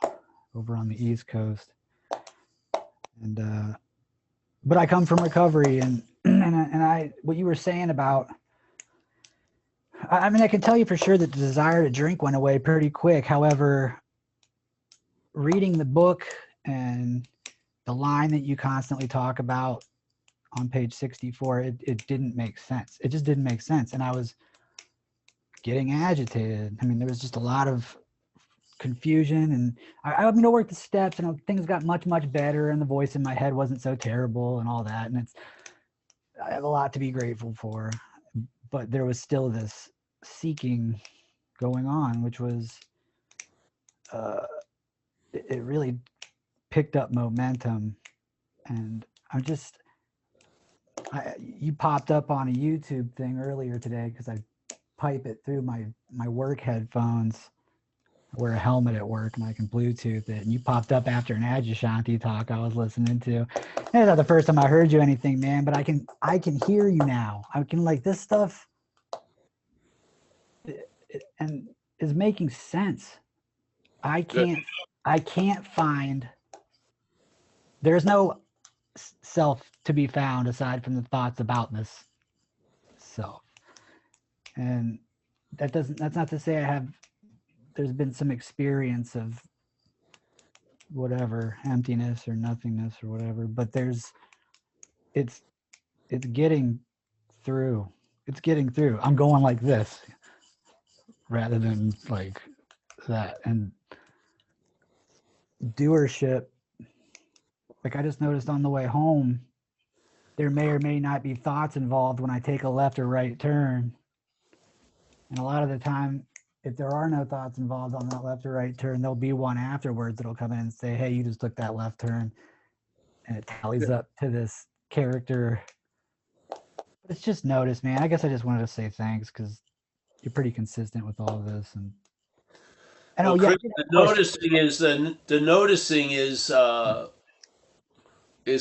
D: over on the East Coast, and but I come from recovery, and I what you were saying about, I mean, I can tell you for sure that the desire to drink went away pretty quick. However, reading the book and the line that you constantly talk about on page 64, it didn't make sense. It just didn't make sense. And I was getting agitated. I mean, there was just a lot of confusion, and I mean, I worked the steps and things got much, much better, and the voice in my head wasn't so terrible and all that. And I have a lot to be grateful for, but there was still this seeking going on, which was, it really picked up momentum. And you popped up on a YouTube thing earlier today because I pipe it through my work headphones. I wear a helmet at work and I can Bluetooth it. And you popped up after an Ajashanti talk I was listening to. And it's not the first time I heard you anything, man, but I can hear you now. I can, like, this stuff and is making sense. I can't find, there's no self to be found aside from the thoughts about this self. And that's not to say there's been some experience of whatever, emptiness or nothingness or whatever, but it's getting through. It's getting through. I'm going like this rather than like that. And doership, like I just noticed on the way home, there may or may not be thoughts involved when I take a left or right turn. And a lot of the time, if there are no thoughts involved on that left or right turn, there'll be one afterwards that'll come in and say, hey, you just took that left turn. And it tallies up to this character. But it's just notice, man. I guess I just wanted to say thanks because you're pretty consistent with all of this. And
B: Well,
D: yeah,
B: Chris, the noticing is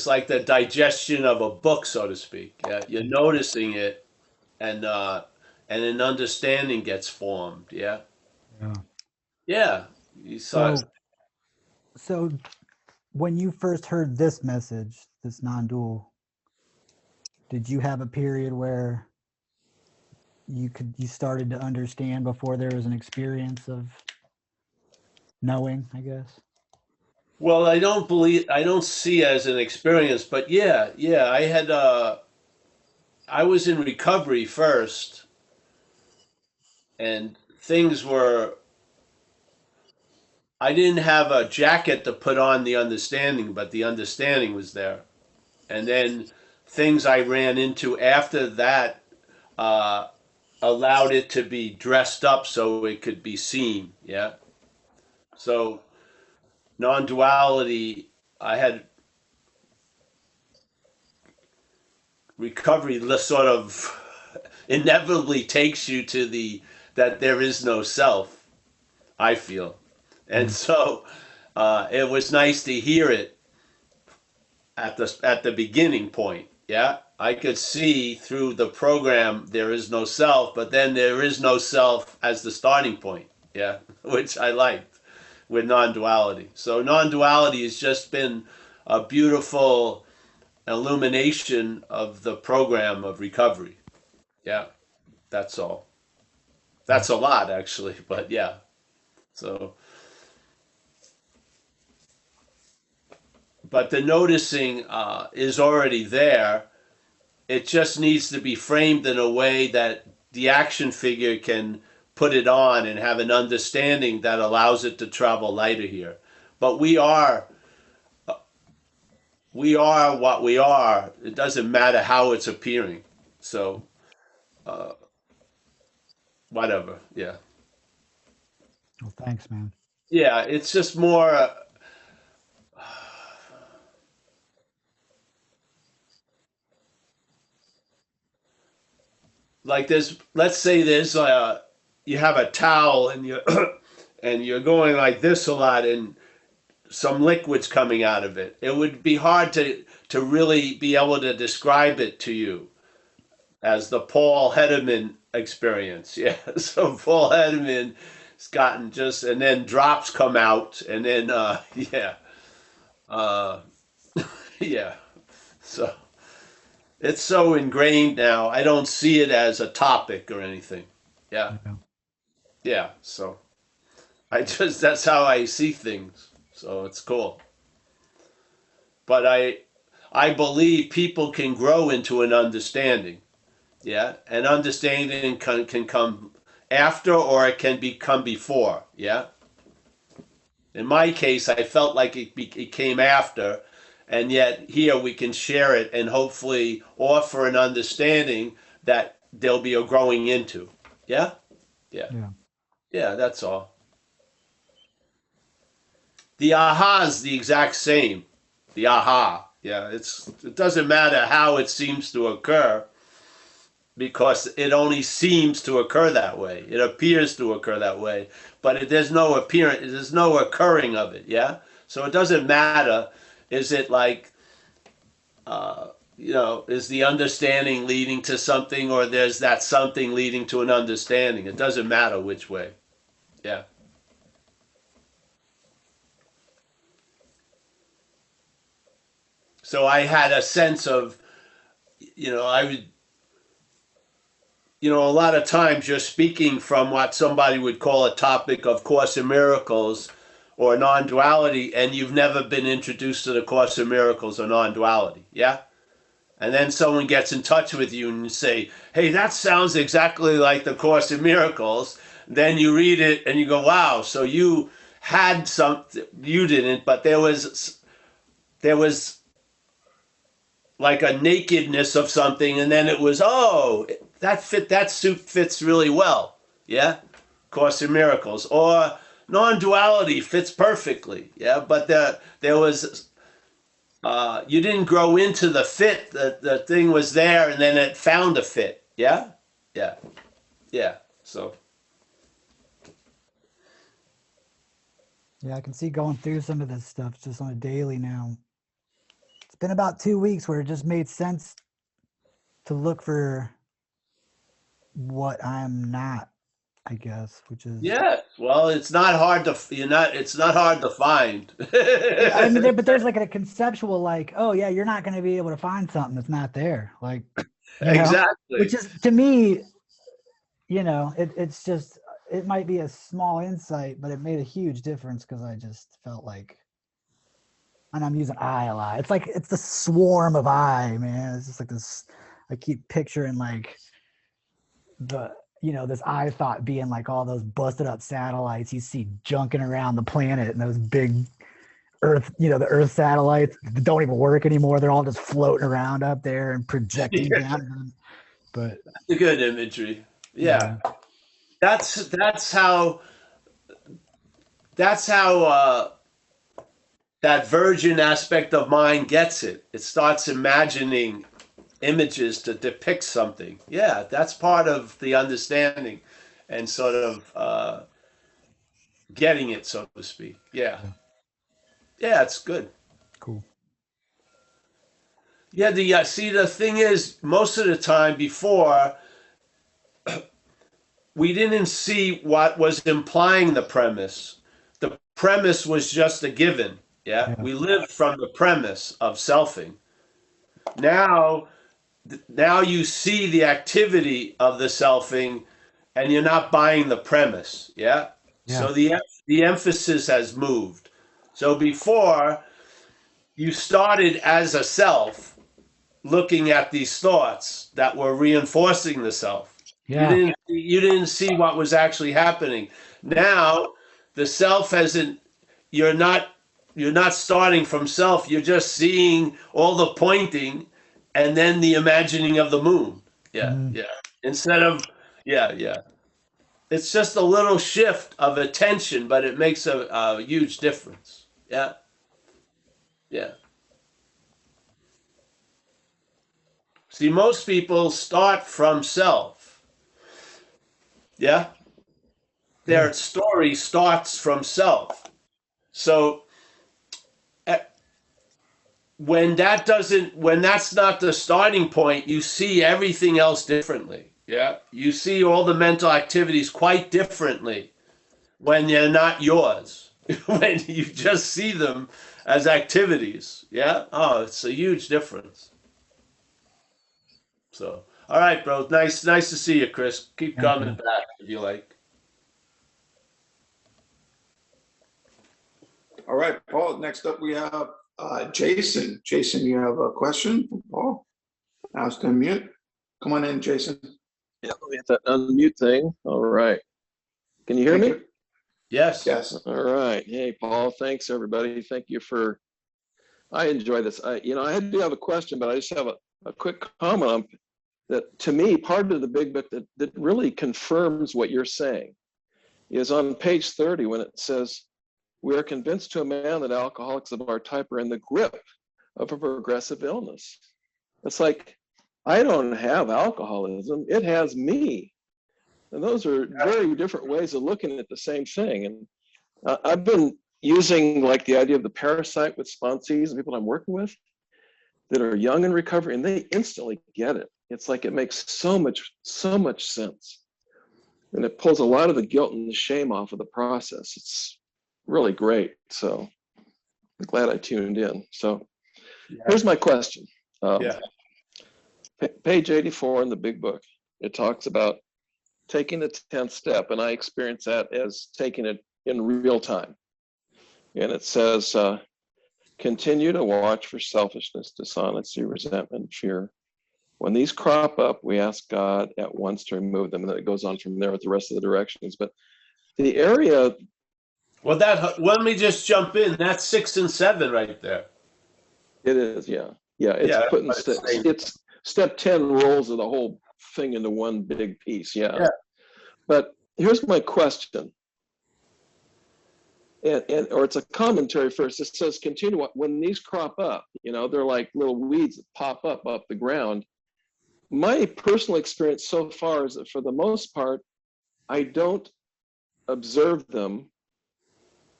B: like the digestion of a book, so to speak. Yeah, you're noticing it, and an understanding gets formed. Yeah,
D: yeah.
B: yeah. You saw.
D: So when you first heard this message, this non-dual, did you have a period where you started to understand before there was an experience of knowing, I guess?
B: Well, I don't see as an experience, but yeah, I was in recovery first, and I didn't have a jacket to put on the understanding, but the understanding was there. And then things I ran into after that uh, allowed it to be dressed up so it could be seen. Yeah. So non-duality, I had recovery sort of inevitably takes you to that there is no self, I feel. And so it was nice to hear it at the beginning point. Yeah, I could see through the program there is no self, but then there is no self as the starting point. Yeah, which I liked with non-duality. So non-duality has just been a beautiful illumination of the program of recovery. Yeah, that's all. That's a lot actually, but yeah. So, but the noticing is already there. It just needs to be framed in a way that the action figure can put it on and have an understanding that allows it to travel lighter here. But we are what we are. It doesn't matter how it's appearing. So, whatever. Yeah.
D: Well, thanks, man.
B: Yeah, it's just more. Like there's, let's say there's you have a towel and you and you're going like this a lot and some liquid's coming out of it. It would be hard to really be able to describe it to you as the Paul Hedderman experience. Yeah, so Paul Hedderman has gotten just, and then drops come out, and then yeah, uh, yeah. So it's so ingrained now. I don't see it as a topic or anything. Yeah,
D: Yeah.
B: yeah. So I just, that's how I see things. So it's cool. But I believe people can grow into an understanding. Yeah, and understanding can come after or it can become before. Yeah. In my case, I felt like it came after, and yet here we can share it and hopefully offer an understanding that there'll be a growing into. Yeah, yeah,
D: Yeah.
B: yeah. That's all. The aha is the exact same. The aha. Yeah, it doesn't matter how it seems to occur because it only seems to occur that way. It appears to occur that way, but there's no appearance. There's no occurring of it. Yeah, so it doesn't matter. Is it like is the understanding leading to something, or there's that something leading to an understanding? It doesn't matter which way. Yeah. So I had a sense of, I would, a lot of times you're speaking from what somebody would call a topic of Course in Miracles or non-duality, and you've never been introduced to the Course in Miracles or non-duality. Yeah? And then someone gets in touch with you and you say, hey, that sounds exactly like the Course in Miracles. Then you read it and you go, wow, so you had something, you didn't, but there was like a nakedness of something, and then it was, oh, that suit fits really well. Yeah? Course in Miracles. Or non-duality fits perfectly. Yeah, but there was you didn't grow into the fit. The thing was there, and then it found a fit. Yeah, yeah, yeah. So
D: Yeah, I can see going through some of this stuff just on a daily now. It's been about 2 weeks where it just made sense to look for what I'm not, I guess, which is
B: yeah. Well, it's not hard to It's not hard to find.
D: I mean, but there's like a conceptual, like, oh yeah, you're not going to be able to find something that's not there, like,
B: Exactly.
D: which is, to me, it's just, it might be a small insight, but it made a huge difference because I just felt like, and I'm using I a lot. It's like, it's the swarm of I, man. It's just like this, I keep picturing like this I thought being like all those busted up satellites you see junking around the planet, and those big Earth, the Earth satellites that don't even work anymore. They're all just floating around up there and projecting down. But
B: a good imagery. Yeah. That's how that virgin aspect of mind gets it. It starts imagining images to depict something. Yeah, that's part of the understanding and sort of getting it, so to speak. Yeah. Yeah, it's good.
D: cool.
B: Yeah, the thing is, most of the time before, we didn't see what was implying the premise. The premise was just a given. Yeah, we lived from the premise of selfing. Now, now you see the activity of the selfing, and you're not buying the premise. Yeah. So the emphasis has moved. So before, you started as a self, looking at these thoughts that were reinforcing the self.
D: Yeah.
B: You didn't see what was actually happening. Now the self hasn't. You're not starting from self. You're just seeing all the pointing, and then the imagining of the moon. Yeah, yeah. Instead of yeah, yeah. It's just a little shift of attention, but it makes a huge difference. Yeah. Yeah. See, most people start from self. Yeah. Their story starts from self. So eh, when that's not the starting point, you see everything else differently. Yeah. You see all the mental activities quite differently when they're not yours. When you just see them as activities. Yeah. Oh, it's a huge difference. So, all right, bro. Nice to see you, Chris. Keep
D: Thank
B: coming
D: you.
B: back if you like.
A: All right, Paul, next up we have Jason. Jason, you have a question for Paul? Ask to unmute. Come on in, Jason.
E: Yeah, let me hit that unmute thing. All right. Can you hear
A: Thank
E: me?
A: you.
B: Yes.
A: Yes.
E: All right. Hey, Paul. Thanks, everybody. Thank you for. I enjoy this. I do have a question, but I just have a quick comment on that. To me, part of the big book that really confirms what you're saying is on page 30 when it says, "We are convinced to a man that alcoholics of our type are in the grip of a progressive illness." It's like, I don't have alcoholism; it has me. And those are very different ways of looking at the same thing. And I've been using like the idea of the parasite with sponsees and people I'm working with that are young in recovery, and they instantly get it. It's like it makes so much sense. And it pulls a lot of the guilt and the shame off of the process. It's really great. So I'm glad I tuned in. So here's my question.
B: Yeah.
E: Page 84 in the big book, it talks about taking the 10th step, and I experience that as taking it in real time. And it says, continue to watch for selfishness, dishonesty, resentment, fear. When these crop up, we ask God at once to remove them. And then it goes on from there with the rest of the directions. But the area.
B: Well, let me just jump in. That's 6 and 7 right there.
E: It is, yeah. Yeah, it's
B: Yeah,
E: putting
B: that's what it's saying.
E: it's step 10 rolls of the whole thing into one big piece. Yeah. But here's my question. Or it's a commentary first. It says, continue when these crop up, they're like little weeds that pop up the ground. My personal experience so far is that for the most part, I don't observe them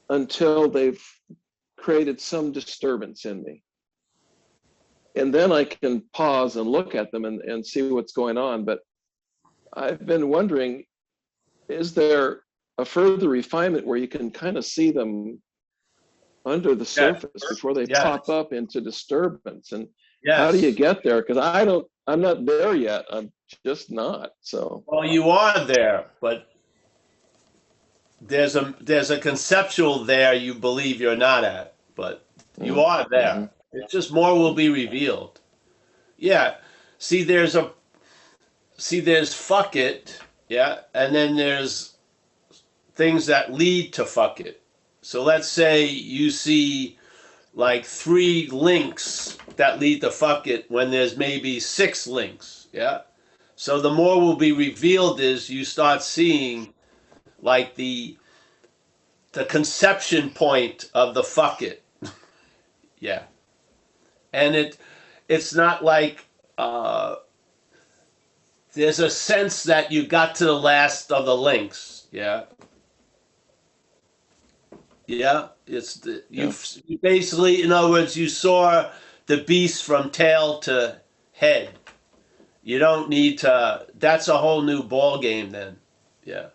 E: until they've created some disturbance in me. And then I can pause and look at them and see what's going on. But I've been wondering, is there a further refinement where you can kind of see them under the surface before they pop up into disturbance? And how do you get there? Because I'm not there yet. I'm just not. So.
B: Well, you are there, but there's a conceptual there you believe you're not at, but you are there. Mm-hmm. It's just more will be revealed. Yeah. See, there's fuck it, yeah, and then there's things that lead to fuck it. So let's say you see like 3 links that lead to fuck it when there's maybe 6 links, yeah? So the more will be revealed is you start seeing like the conception point of the fuck it. Yeah. And it's not like there's a sense that you got to the last of the links, yeah? Yeah, you basically, in other words, you saw the beast from tail to head. You don't need to. That's a whole new ball game then. Yeah,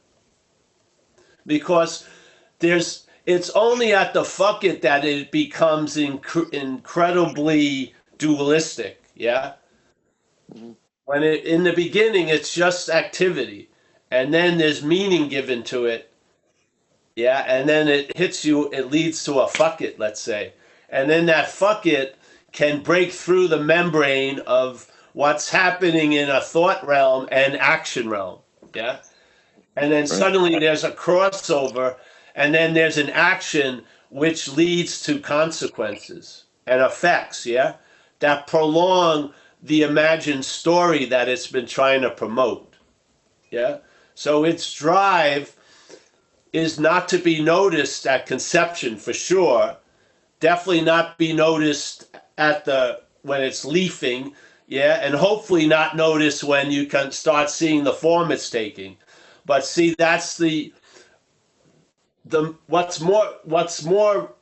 B: because it's only at the fuck it that it becomes incredibly dualistic. Yeah, when in the beginning it's just activity, and then there's meaning given to it. Yeah, and then it hits you, it leads to a fuck it, let's say. And then that fuck it can break through the membrane of what's happening in a thought realm and action realm. Yeah. And then suddenly there's a crossover, and then there's an action which leads to consequences and effects, yeah, that prolong the imagined story that it's been trying to promote. Yeah. So its drive is not to be noticed at conception for sure. Definitely not be noticed at when it's leafing, yeah, and hopefully not noticed when you can start seeing the form it's taking. But see, that's the what's more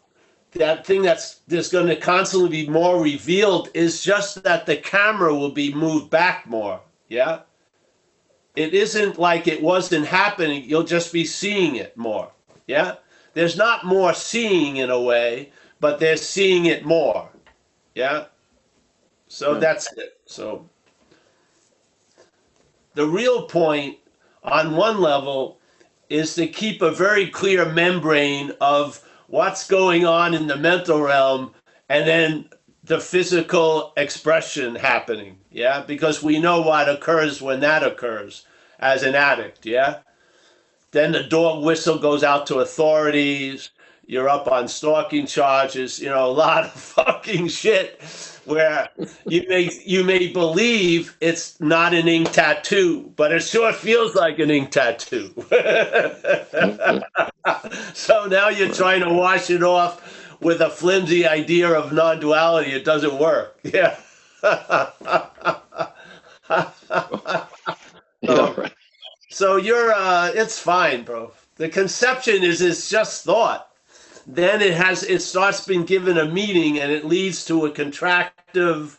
B: that thing there's going to constantly be more revealed is just that the camera will be moved back more, yeah. It isn't like it wasn't happening. You'll just be seeing it more. Yeah. There's not more seeing in a way, but they're seeing it more. Yeah. So that's it. So the real point on one level is to keep a very clear membrane of what's going on in the mental realm and then the physical expression happening, yeah? Because we know what occurs when that occurs as an addict, yeah? Then the dog whistle goes out to authorities, you're up on stalking charges, a lot of fucking shit where you may believe it's not an ink tattoo, but it sure feels like an ink tattoo. So now you're trying to wash it off with a flimsy idea of non-duality. It doesn't work. Yeah.
E: Yeah, right.
B: So you're it's fine, bro. The conception is just thought. Then it starts being given a meaning and it leads to a contractive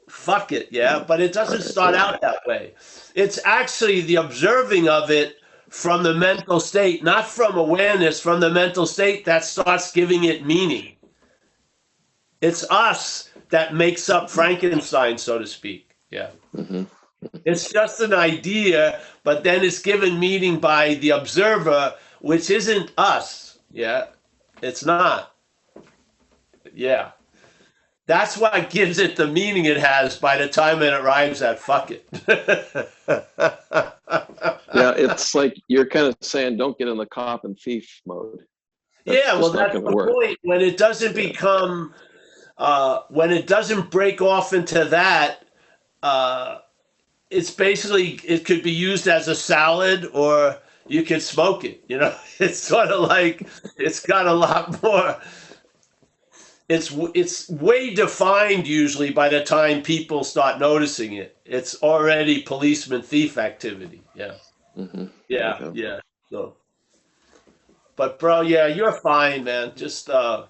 B: fuck it, yeah. But it doesn't start out that way. It's actually the observing of it from the mental state, not from awareness, from the mental state that starts giving it meaning. It's us that makes up Frankenstein, so to speak. Yeah.
E: Mm-hmm.
B: It's just an idea, but then it's given meaning by the observer, which isn't us. Yeah. It's not. Yeah. That's what gives it the meaning it has by the time it arrives at fuck it.
E: Yeah, it's like you're kind of saying, don't get in the cop and thief mode.
B: Yeah, well, that's the
E: work.
B: point. When it doesn't become, when it doesn't break off into that, it's basically, it could be used as a salad or you could smoke it. It's sort of like, it's got a lot more. It's way defined usually by the time people start noticing it. It's already policeman thief activity. Yeah.
E: Mm-hmm.
B: Yeah.
E: Okay.
B: Yeah. So, but bro, yeah, you're fine, man. Just more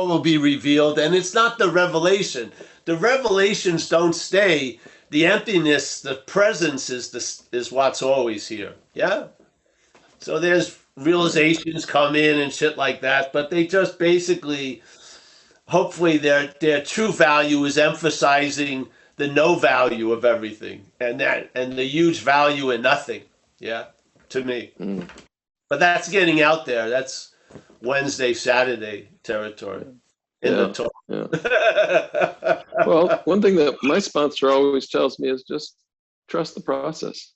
B: will be revealed, and it's not the revelation. The revelations don't stay. The emptiness, the presence is what's always here. Yeah. So there's realizations come in and shit like that, but they just basically, hopefully, their true value is emphasizing the no value of everything and the huge value in nothing. Yeah, to me.
E: Mm.
B: But that's getting out there. That's Wednesday, Saturday territory in the talk.
E: Yeah. Well, one thing that my sponsor always tells me is just trust the process.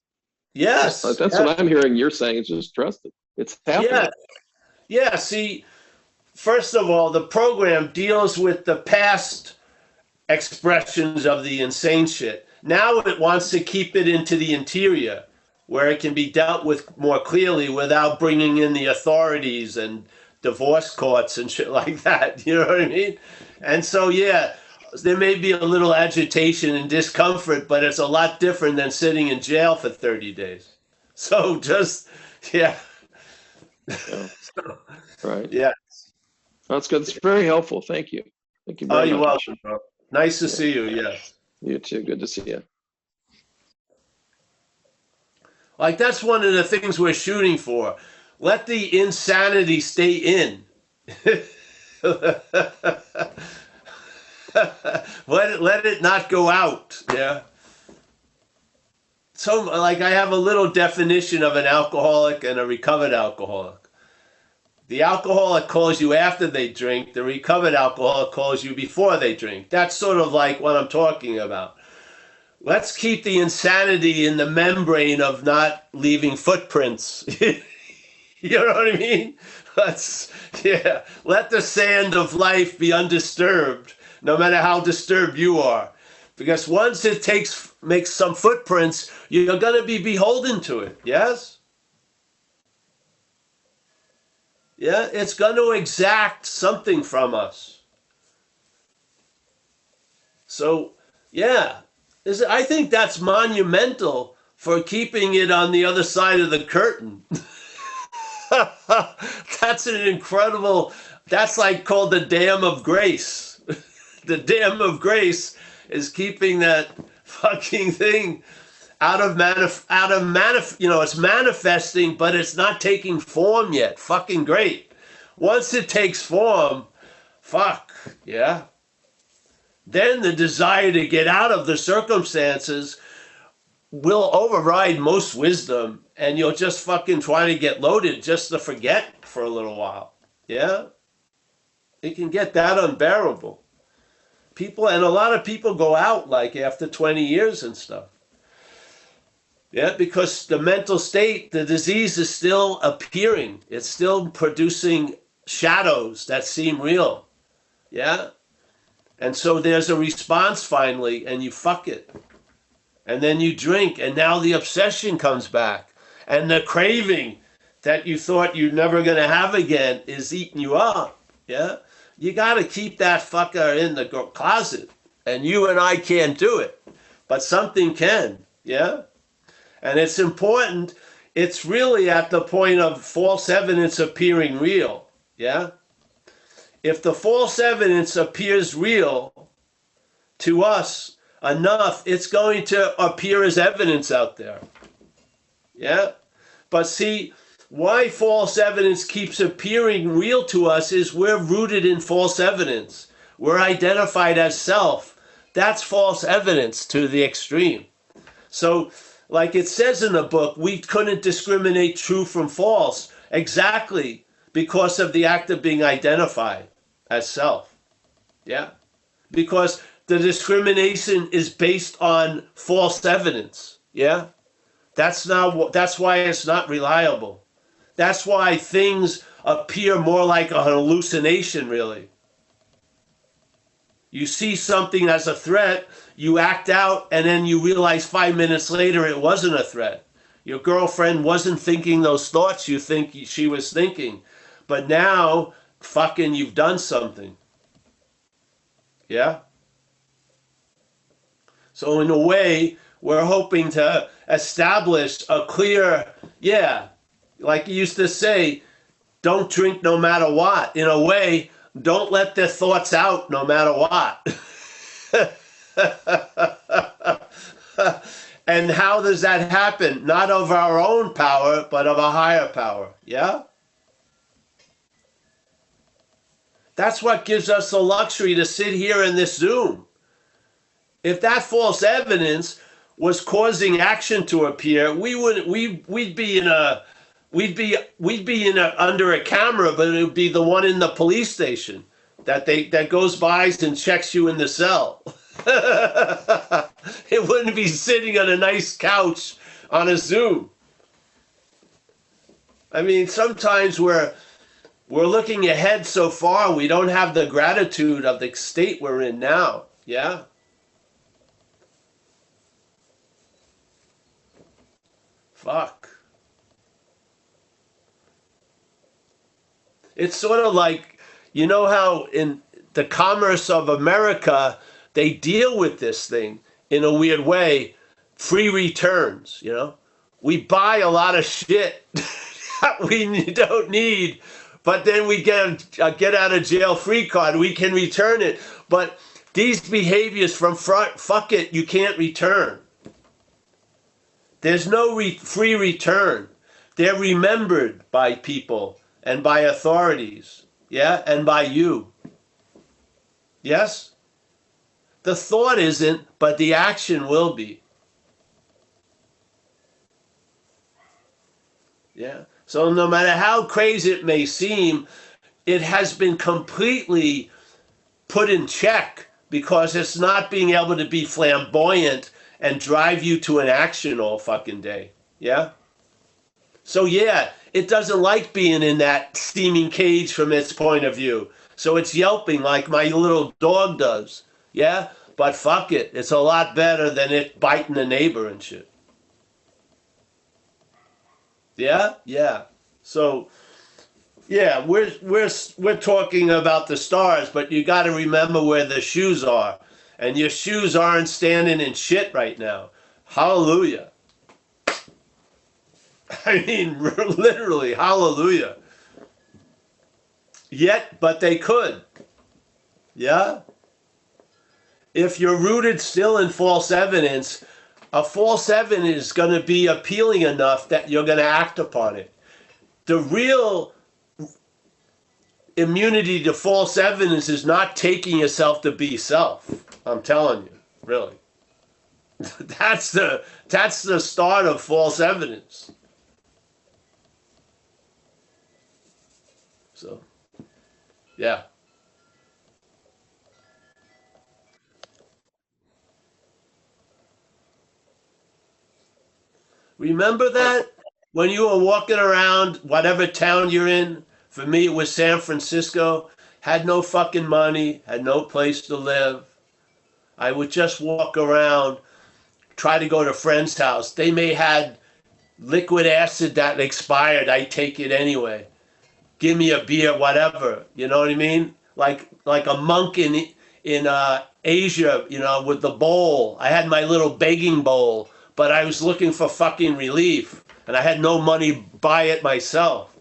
B: Yes.
E: That's what I'm hearing you're saying, is just trust it. It's happening.
B: Yeah. Yeah. See, first of all, the program deals with the past expressions of the insane shit. Now it wants to keep it into the interior where it can be dealt with more clearly without bringing in the authorities and divorce courts and shit like that. You know what I mean? And so, yeah, there may be a little agitation and discomfort, but it's a lot different than sitting in jail for 30 days. So just, yeah.
E: Right.
B: Yeah.
E: That's good. It's very helpful. Thank you. Thank you
B: Oh,
E: very
B: you're
E: much.
B: welcome, bro. Nice to see you. Yes.
E: You too. Good to see you.
B: Like, that's one of the things we're shooting for. Let the insanity stay in. Let it not go out. Yeah. So, like, I have a little definition of an alcoholic and a recovered alcoholic. The alcoholic calls you after they drink. The recovered alcoholic calls you before they drink. That's sort of like what I'm talking about. Let's keep the insanity in the membrane of not leaving footprints. You know what I mean? Let the sand of life be undisturbed, no matter how disturbed you are. Because once it makes some footprints, you're going to be beholden to it. Yes? Yeah, it's going to exact something from us. So, yeah, I think that's monumental for keeping it on the other side of the curtain. That's an incredible, that's like called the dam of grace. The dam of grace is keeping that fucking thing it's manifesting, but it's not taking form yet. Fucking great. Once it takes form, fuck, yeah. Then the desire to get out of the circumstances will override most wisdom, and you'll just fucking try to get loaded just to forget for a little while. Yeah? It can get that unbearable. And a lot of people go out like after 20 years and stuff. Yeah, because the mental state, the disease is still appearing. It's still producing shadows that seem real. Yeah? And so there's a response finally, and you fuck it. And then you drink, and now the obsession comes back. And the craving that you thought you're never going to have again is eating you up. Yeah? You got to keep that fucker in the closet. And you and I can't do it. But something can. Yeah? And it's important. It's really at the point of false evidence appearing real. Yeah? If the false evidence appears real to us enough, it's going to appear as evidence out there. Yeah? But see, why false evidence keeps appearing real to us is we're rooted in false evidence. We're identified as self. That's false evidence to the extreme. So, like it says in the book, we couldn't discriminate true from false exactly because of the act of being identified as self. Yeah? Because the discrimination is based on false evidence. Yeah? That's why it's not reliable. That's why things appear more like a hallucination, really. You see something as a threat, you act out, and then you realize 5 minutes later it wasn't a threat. Your girlfriend wasn't thinking those thoughts you think she was thinking. But now, fucking, you've done something. Yeah? So in a way, we're hoping to establish a clear, like you used to say, don't drink no matter what. In a way, don't let their thoughts out no matter what. And how does that happen? Not of our own power, but of a higher power. Yeah? That's what gives us the luxury to sit here in this Zoom. If that false evidence was causing action to appear, we'd be under a camera, but it would be the one in the police station that goes by and checks you in the cell. It wouldn't be sitting on a nice couch on a Zoom. I mean, sometimes we're looking ahead so far, we don't have the gratitude of the state we're in now. Yeah? Fuck. It's sort of like, you know how in the commerce of America, they deal with this thing in a weird way. Free returns, you know? We buy a lot of shit that we don't need, but then we get a get out of jail free card. We can return it. But these behaviors from front, fuck it, you can't return. There's no free return. They're remembered by people and by authorities, yeah, and by you. Yes? The thought isn't, but the action will be. Yeah? So no matter how crazy it may seem, it has been completely put in check because it's not being able to be flamboyant and drive you to an action all fucking day. Yeah? So yeah, it doesn't like being in that steaming cage from its point of view. So it's yelping like my little dog does. Yeah? But fuck it, it's a lot better than it biting the neighbor and shit. Yeah, yeah. So, yeah, we're talking about the stars, but you got to remember where the shoes are, and your shoes aren't standing in shit right now. Hallelujah. I mean, literally, hallelujah. Yet, but they could. Yeah? If you're rooted still in false evidence, a false evidence is going to be appealing enough that you're going to act upon it. The real immunity to false evidence is not taking yourself to be self. I'm telling you, really. That's the start of false evidence. So, yeah. Remember that when you were walking around whatever town you're in? For me, it was San Francisco. Had no fucking money, had no place to live. I would just walk around, try to go to friends' house. They may had liquid acid that expired. I take it anyway. Give me a beer, whatever. You know what I mean? Like a monk in Asia, you know, with the bowl. I had my little begging bowl, but I was looking for fucking relief, and I had no money to buy it myself.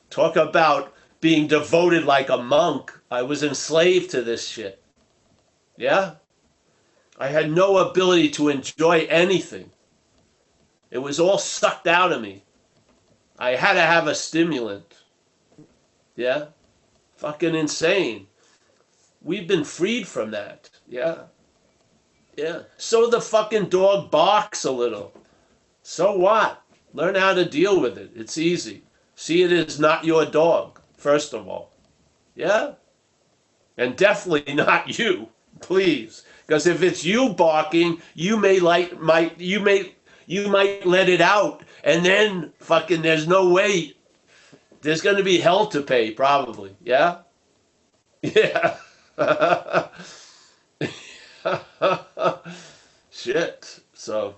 B: Talk about being devoted like a monk. I was enslaved to this shit. Yeah? I had no ability to enjoy anything. It was all sucked out of me. I had to have a stimulant. Yeah? Fucking insane. We've been freed from that. Yeah? Yeah. So the fucking dog barks a little. So what? Learn how to deal with it. It's easy. See it as not your dog, first of all. Yeah? And definitely not you. Please. Because if it's you barking, you might let it out, and then fucking there's no way. There's going to be hell to pay, probably. Yeah? Yeah. Shit. So,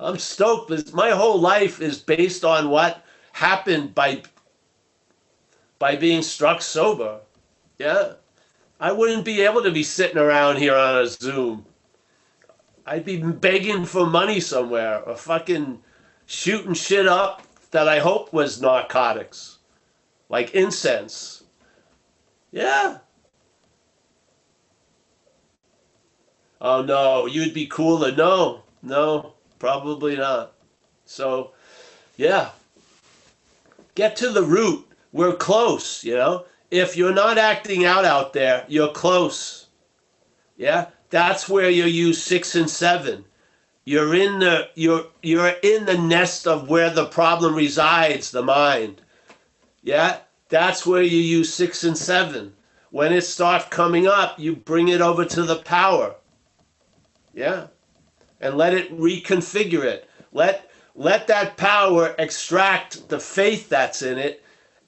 B: I'm stoked. My whole life is based on what happened by being struck sober. Yeah? I wouldn't be able to be sitting around here on a Zoom. I'd be begging for money somewhere or fucking shooting shit up that I hope was narcotics, like incense. Yeah. Oh no, you'd be cooler. No, probably not. So, yeah. Get to the root. We're close, you know? If you're not acting out there, you're close. Yeah? That's where you use 6 and 7. You're in the nest of where the problem resides, the mind. Yeah? That's where you use 6 and 7. When it starts coming up, you bring it over to the power. Yeah? And let it reconfigure it. Let that power extract the faith that's in it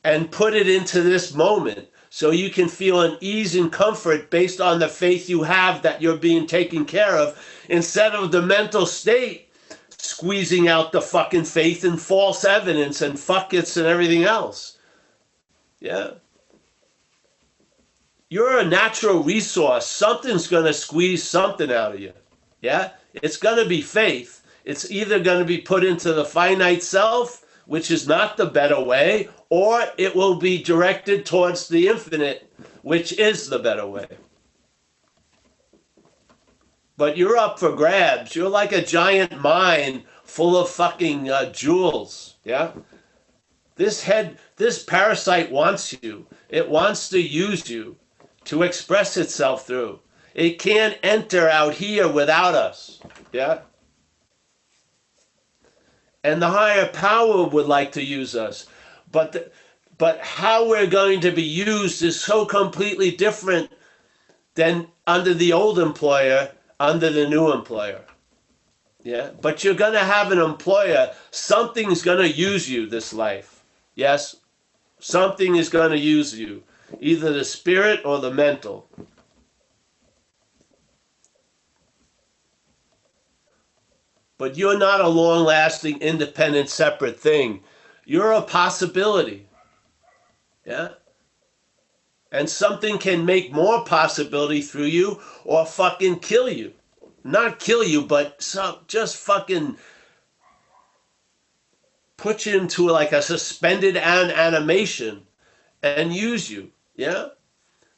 B: and put it into this moment so you can feel an ease and comfort based on the faith you have that you're being taken care of, instead of the mental state squeezing out the fucking faith and false evidence and fuck-its and everything else. Yeah. You're a natural resource. Something's going to squeeze something out of you. Yeah? It's going to be faith. It's either going to be put into the finite self, which is not the better way, or it will be directed towards the infinite, which is the better way. But you're up for grabs. You're like a giant mine full of fucking jewels. Yeah? This parasite wants you. It wants to use you to express itself through. It can't enter out here without us. Yeah? And the higher power would like to use us. But how we're going to be used is so completely different than under the old employer, under the new employer. Yeah? But you're going to have an employer. Something's going to use you this life. Yes? Something is going to use you. Either the spirit or the mental. but you're not a long-lasting, independent, separate thing. You're a possibility. Yeah? And something can make more possibility through you or fucking kill you. Not kill you, but just fucking put you into like a suspended animation and use you. Yeah?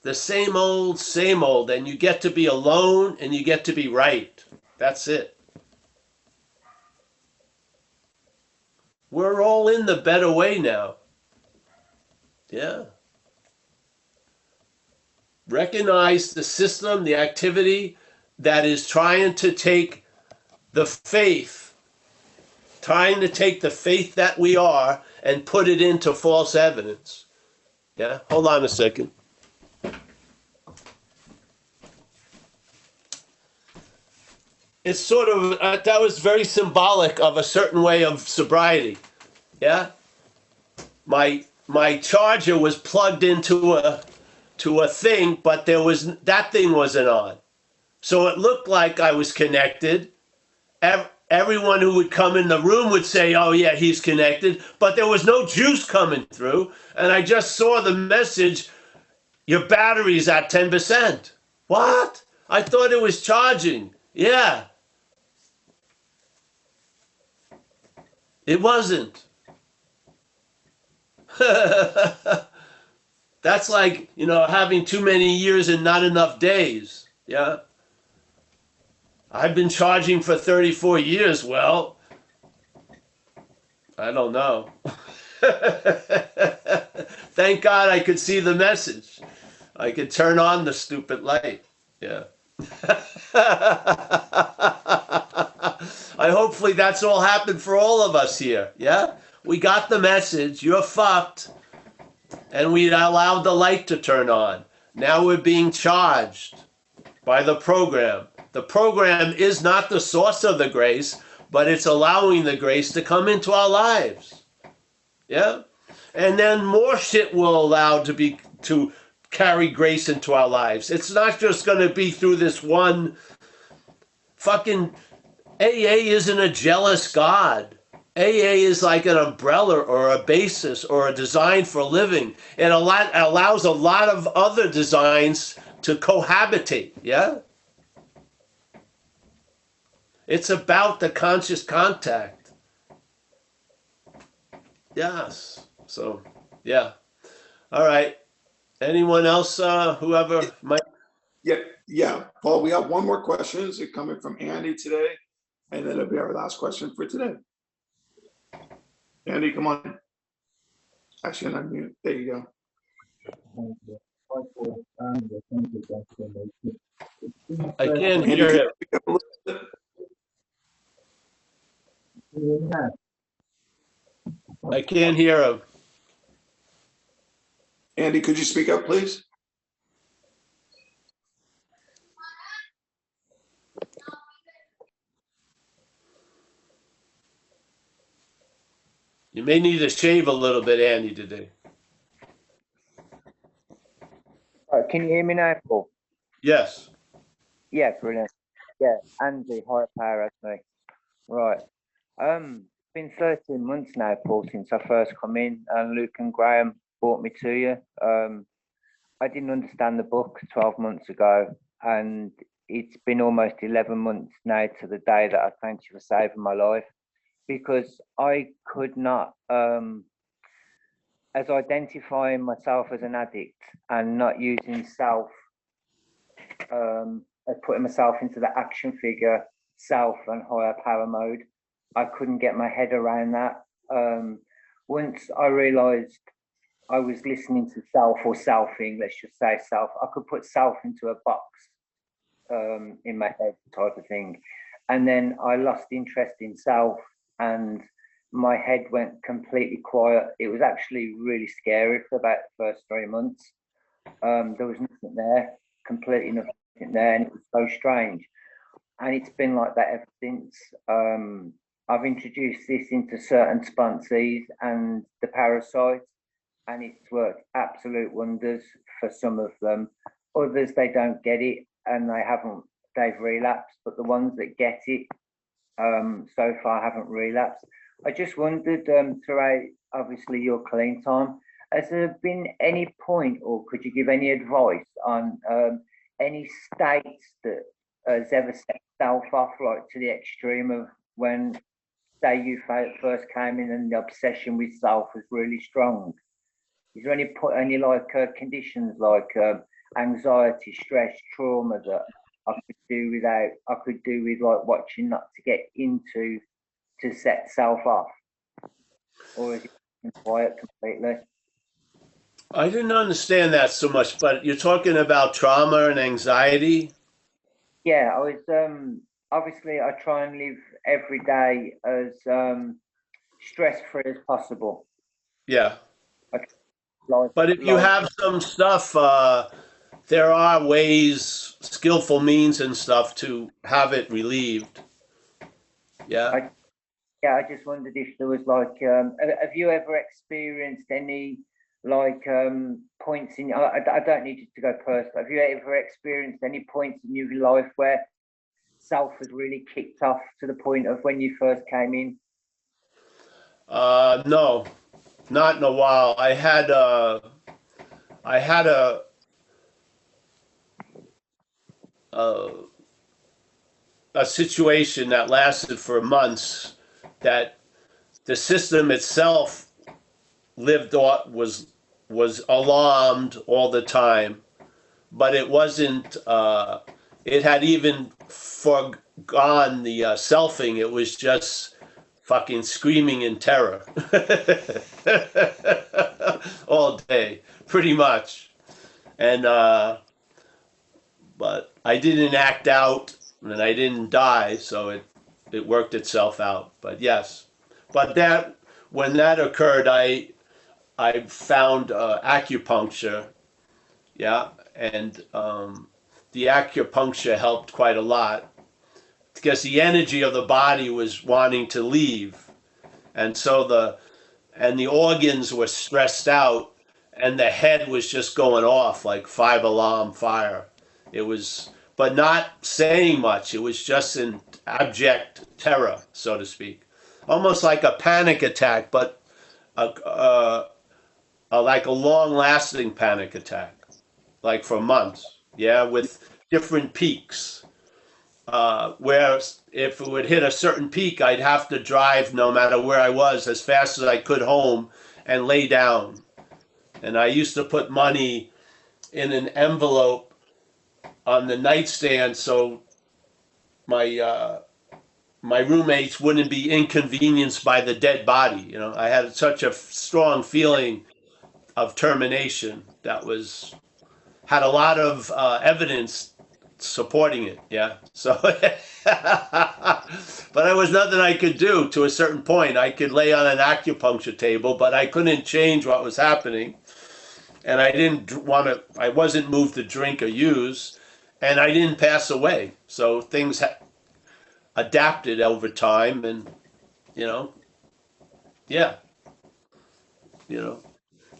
B: The same old, and you get to be alone and you get to be right. That's it. We're all in the better way now. Yeah. Recognize the system, the activity that is trying to take the faith, that we are and put it into false evidence. Yeah, hold on a second. It's sort of, that was very symbolic of a certain way of sobriety. Yeah? My charger was plugged into a thing, but that thing wasn't on. So it looked like I was connected. Everyone who would come in the room would say, oh yeah, he's connected, but there was no juice coming through. And I just saw the message, your battery's at 10%. What? I thought it was charging. Yeah. It wasn't. That's like, having too many years and not enough days. Yeah. I've been charging for 34 years. Well, I don't know. Thank God I could see the message. I could turn on the stupid light. Yeah. Hopefully that's all happened for all of us here. Yeah? We got the message. You're fucked. And we allowed the light to turn on. Now we're being charged by the program. The program is not the source of the grace, but it's allowing the grace to come into our lives. Yeah? And then more shit will allow to carry grace into our lives. It's not just going to be through this one fucking... AA isn't a jealous God. AA is like an umbrella or a basis or a design for living. It allows a lot of other designs to cohabitate, yeah? It's about the conscious contact. Yes. So, yeah. All right. Anyone else, whoever might?
A: Yeah, Paul, we have one more question. It's coming from Andy today, and then it'll be our last question for today. Andy, come on. Actually, I'm mute. There you go.
B: I can't hear him. I can't hear him.
A: Andy, could you speak up, please?
B: You may need to shave a little bit, Andy, today.
F: Can you hear me now, Paul?
B: Yes.
F: Yeah, brilliant. Yeah, Andy, hi, Power, me. Right. Been 13 months now, Paul, since I first come in, and Luke and Graham brought me to you. I didn't understand the book 12 months ago, and it's been almost 11 months now to the day that I thank you for saving my life, because I could not, as identifying myself as an addict and not using self, putting myself into the action figure, self and higher power mode, I couldn't get my head around that. Once I realized I was listening to self or selfing, let's just say self, I could put self into a box in my head type of thing. And then I lost interest in self and my head went completely quiet. It was actually really scary for about the first 3 months. There was nothing there, completely nothing there, and it was so strange. And it's been like that ever since. I've introduced this into certain sponsees and the parasites, and it's worked absolute wonders for some of them. Others, they don't get it and they've relapsed, but the ones that get it, So far, I haven't relapsed. I just wondered, throughout obviously your clean time, has there been any point, or could you give any advice on any states that has ever set self off like to the extreme of when, say, you first came in and the obsession with self was really strong? Is there any like conditions like anxiety, stress, trauma that I could do without? I could do with like watching not to get into to set self off, or is it quiet completely?
B: I didn't understand that so much, but you're talking about trauma and anxiety.
F: Yeah, I was obviously I try and live every day as stress free as possible.
B: Yeah.
F: Like,
B: But if you
F: like
B: have some stuff, there are ways, skillful means and stuff to have it relieved. Yeah.
F: I, yeah, I just wondered if there was like, have you ever experienced any like points in? I don't need you to go personal. Have you ever experienced any points in your life where self has really kicked off to the point of when you first came in?
B: No, not in a while. I had a, a situation that lasted for months that the system itself lived on, was alarmed all the time, but it wasn't. It had even foregone the selfing. It was just fucking screaming in terror all day, pretty much. And but I didn't act out, and I didn't die, so it worked itself out. But yes, but that when that occurred, I found acupuncture, yeah, and the acupuncture helped quite a lot because the energy of the body was wanting to leave, and so the organs were stressed out, and the head was just going off like 5 alarm fire. It was, but not saying much. It was just in abject terror, so to speak, almost like a panic attack, but like a long-lasting panic attack, like for months. Yeah, with different peaks. Where if it would hit a certain peak, I'd have to drive no matter where I was as fast as I could home and lay down. And I used to put money in an envelope on the nightstand so my roommates wouldn't be inconvenienced by the dead body. You know, I had such a strong feeling of termination that had a lot of evidence supporting it. Yeah. So, but there was nothing I could do to a certain point. I could lay on an acupuncture table, but I couldn't change what was happening. And I wasn't moved to drink or use, and I didn't pass away. So things adapted over time, and, you know, yeah, you know,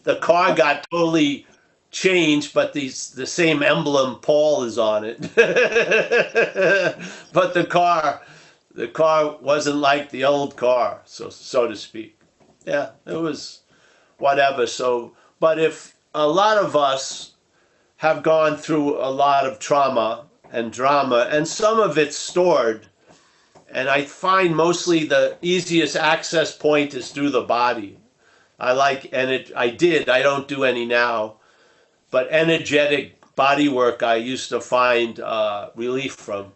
B: the car got totally changed, but the same emblem Paul is on it. But the car wasn't like the old car, so to speak. Yeah, it was whatever. So, but if a lot of us have gone through a lot of trauma and drama, and some of it's stored, and I find mostly the easiest access point is through the body. I don't do any now, but energetic body work I used to find relief from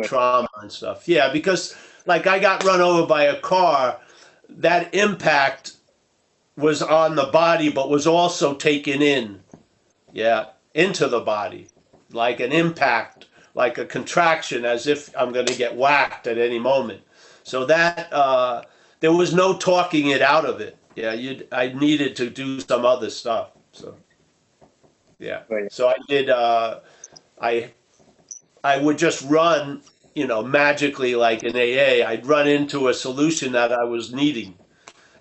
B: trauma and stuff. Yeah, because like I got run over by a car, that impact was on the body, but was also taken in, yeah, into the body, like an impact, like a contraction, as if I'm going to get whacked at any moment. So that there was no talking it out of it. Yeah, I needed to do some other stuff. So yeah,
F: Right.
B: so I did. I would just run, magically like in AA. I'd run into a solution that I was needing,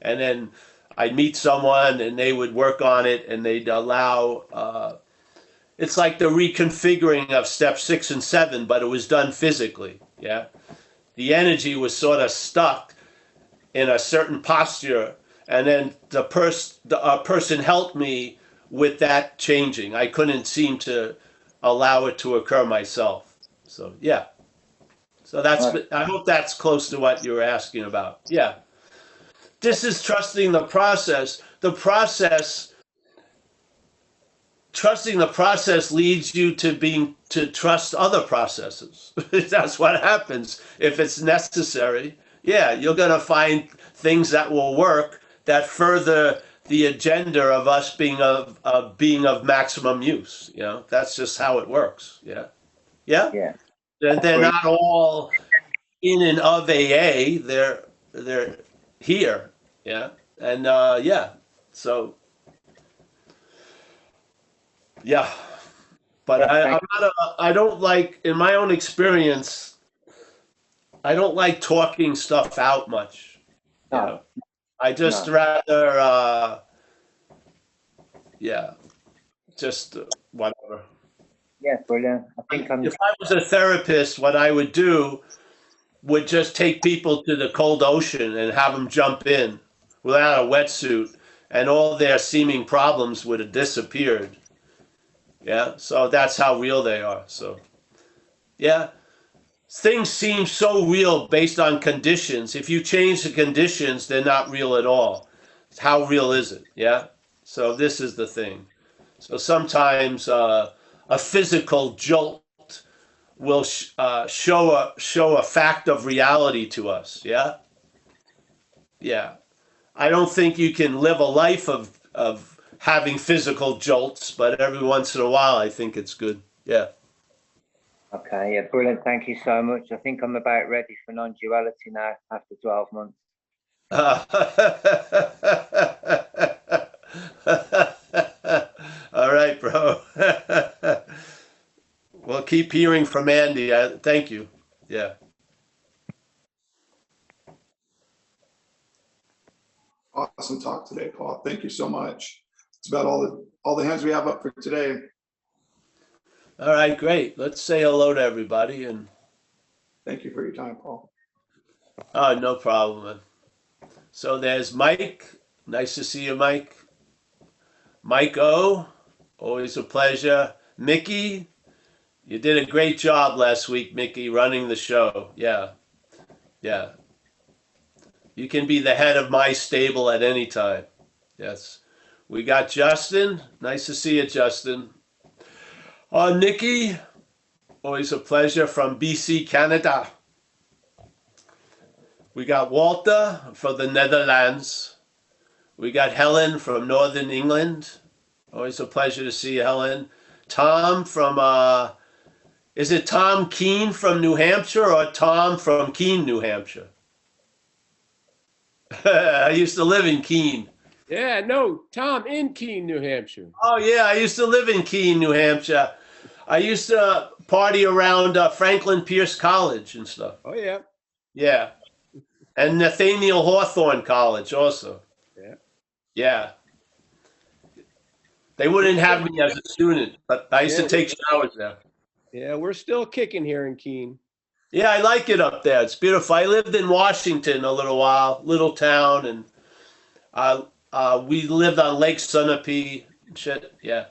B: and then I'd meet someone, and they would work on it, and they'd allow. It's like the reconfiguring of step 6 and 7, but it was done physically. Yeah. The energy was sort of stuck in a certain posture, and then a person helped me with that changing. I couldn't seem to allow it to occur myself. So yeah. So that's,
F: Right.
B: I hope that's close to what you were asking about. Yeah. This is trusting the process. Trusting the process leads you to trust other processes. That's what happens if it's necessary. Yeah, you're going to find things that will work that further the agenda of us being of maximum use. You know, that's just how it works. Yeah, yeah.
F: Yeah.
B: They're
F: Brilliant.
B: not all in and of AA. They're here. Yeah, and yeah. So yeah. But
F: Yeah. Thank
B: I don't like, in my own experience, I don't like talking stuff out much.
F: you.
B: You
F: No,
B: know, I just
F: no.
B: rather, yeah, just whatever.
F: Yeah. Brilliant. I think I'm.
B: If I was a therapist, what I would do would just take people to the cold ocean and have them jump in without a wetsuit, and all their seeming problems would have disappeared. Yeah, so that's how real they are. So, yeah. Things seem so real based on conditions. If you change the conditions, they're not real at all. How real is it? Yeah. So this is the thing. So sometimes a physical jolt will show a fact of reality to us. Yeah. Yeah. I don't think you can live a life of having physical jolts, but every once in a while, I think it's good. Yeah.
F: Okay. Yeah. Brilliant. Thank you so much. I think I'm about ready for non-duality now after 12 months.
B: All right, bro. Well, keep hearing from Andy. Thank you. Yeah.
A: Awesome talk today, Paul. Thank you so much. It's about all the hands we have up for today.
B: All right, great. Let's say hello to everybody. And
A: Thank you for your time, Paul.
B: oh, no problem, man. So there's Mike. Nice to see you, Mike. Mike O. Always a pleasure. Mickey, you did a great job last week, Mickey, running the show. Yeah. Yeah. You can be the head of my stable at any time. Yes. We got Justin. Nice to see you, Justin. Nikki, always a pleasure from BC, Canada. We got Walter from the Netherlands. We got Helen from Northern England. Always a pleasure to see you, Helen. Tom from, is it Tom Keene from New Hampshire or Tom from Keene, New Hampshire? I used to live in Keene.
G: Yeah, no, Tom in Keene, New Hampshire.
B: Oh, yeah, I used to live in Keene, New Hampshire. I used to party around Franklin Pierce College and stuff.
G: Oh, yeah.
B: Yeah. And Nathaniel Hawthorne College also.
G: Yeah.
B: Yeah. They wouldn't have me as a student, but I used to take showers there.
G: Yeah, we're still kicking here in Keene.
B: Yeah, I like it up there. It's beautiful. I lived in Washington a little while, little town, and we lived on Lake Sunapee and shit. Yeah.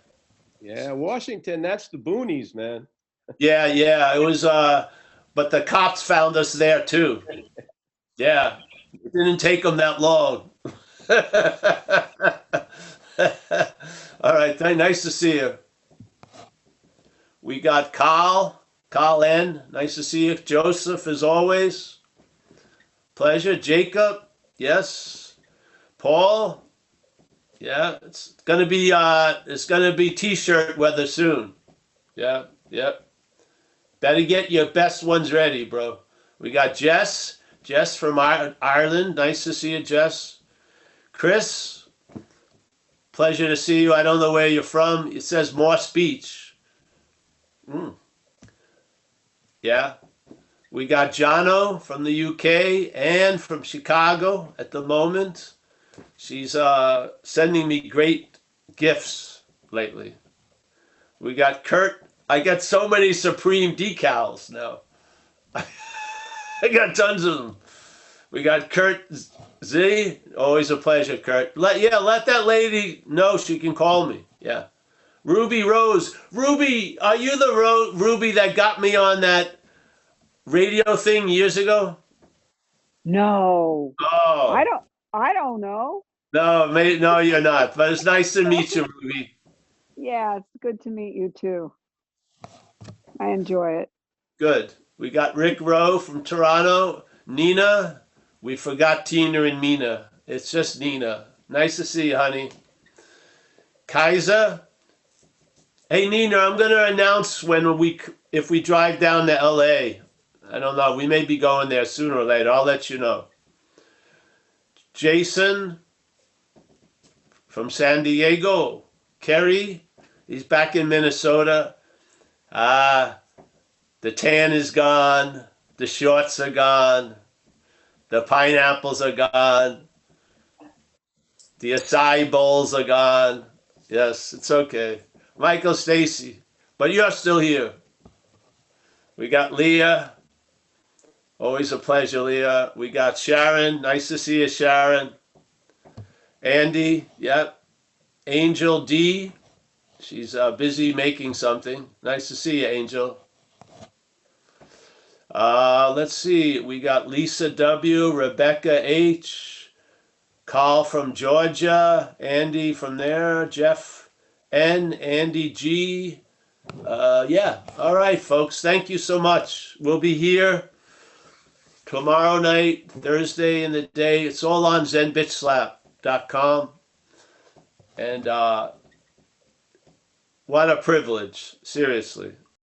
G: Yeah, Washington, that's the boonies, man.
B: Yeah, yeah. It was but the cops found us there too. Yeah. It didn't take them that long. All right, nice to see you. We got Carl N. Nice to see you. Joseph, as always. Pleasure. Jacob, yes. Paul, yeah. It's gonna be t-shirt weather soon. Yeah, yep. Better get your best ones ready, bro. We got Jess from Ireland. Nice to see you, Jess. Chris, pleasure to see you. I don't know where you're from. It says Moss Beach. Yeah. We got Jono from the UK and from Chicago at the moment. She's sending me great gifts lately. We got Kurt. I got so many Supreme decals now. I got tons of them. We got Kurt Z. Always a pleasure, Kurt. Let that lady know she can call me. Yeah. Ruby Rose. Ruby, are you the Ruby that got me on that radio thing years ago?
H: No, I
B: Oh,
H: don't. I don't know.
B: no, you're not. But it's nice to meet you, Ruby.
H: Yeah, it's good to meet you too. I enjoy it.
B: Good. We got Rick Rowe from Toronto. Nina. We forgot Tina and Mina. It's just Nina. Nice to see you, honey. Kaiser. Hey, Nina, I'm going to announce if we drive down to LA. I don't know. We may be going there sooner or later. I'll let you know. Jason from San Diego. Kerry. He's back in Minnesota. The tan is gone. The shorts are gone. The pineapples are gone. The acai bowls are gone. Yes, it's okay. Michael Stacy, but you're still here. We got Leah. Always a pleasure, Leah. We got Sharon. Nice to see you, Sharon. Andy, yep. Angel D. She's busy making something. Nice to see you, Angel. Let's see. We got Lisa W., Rebecca H., Carl from Georgia, Andy from there, Jeff N., Andy G. Yeah. All right, folks. Thank you so much. We'll be here tomorrow night, Thursday in the day. It's all on zenbitslap.com. And what a privilege. Seriously.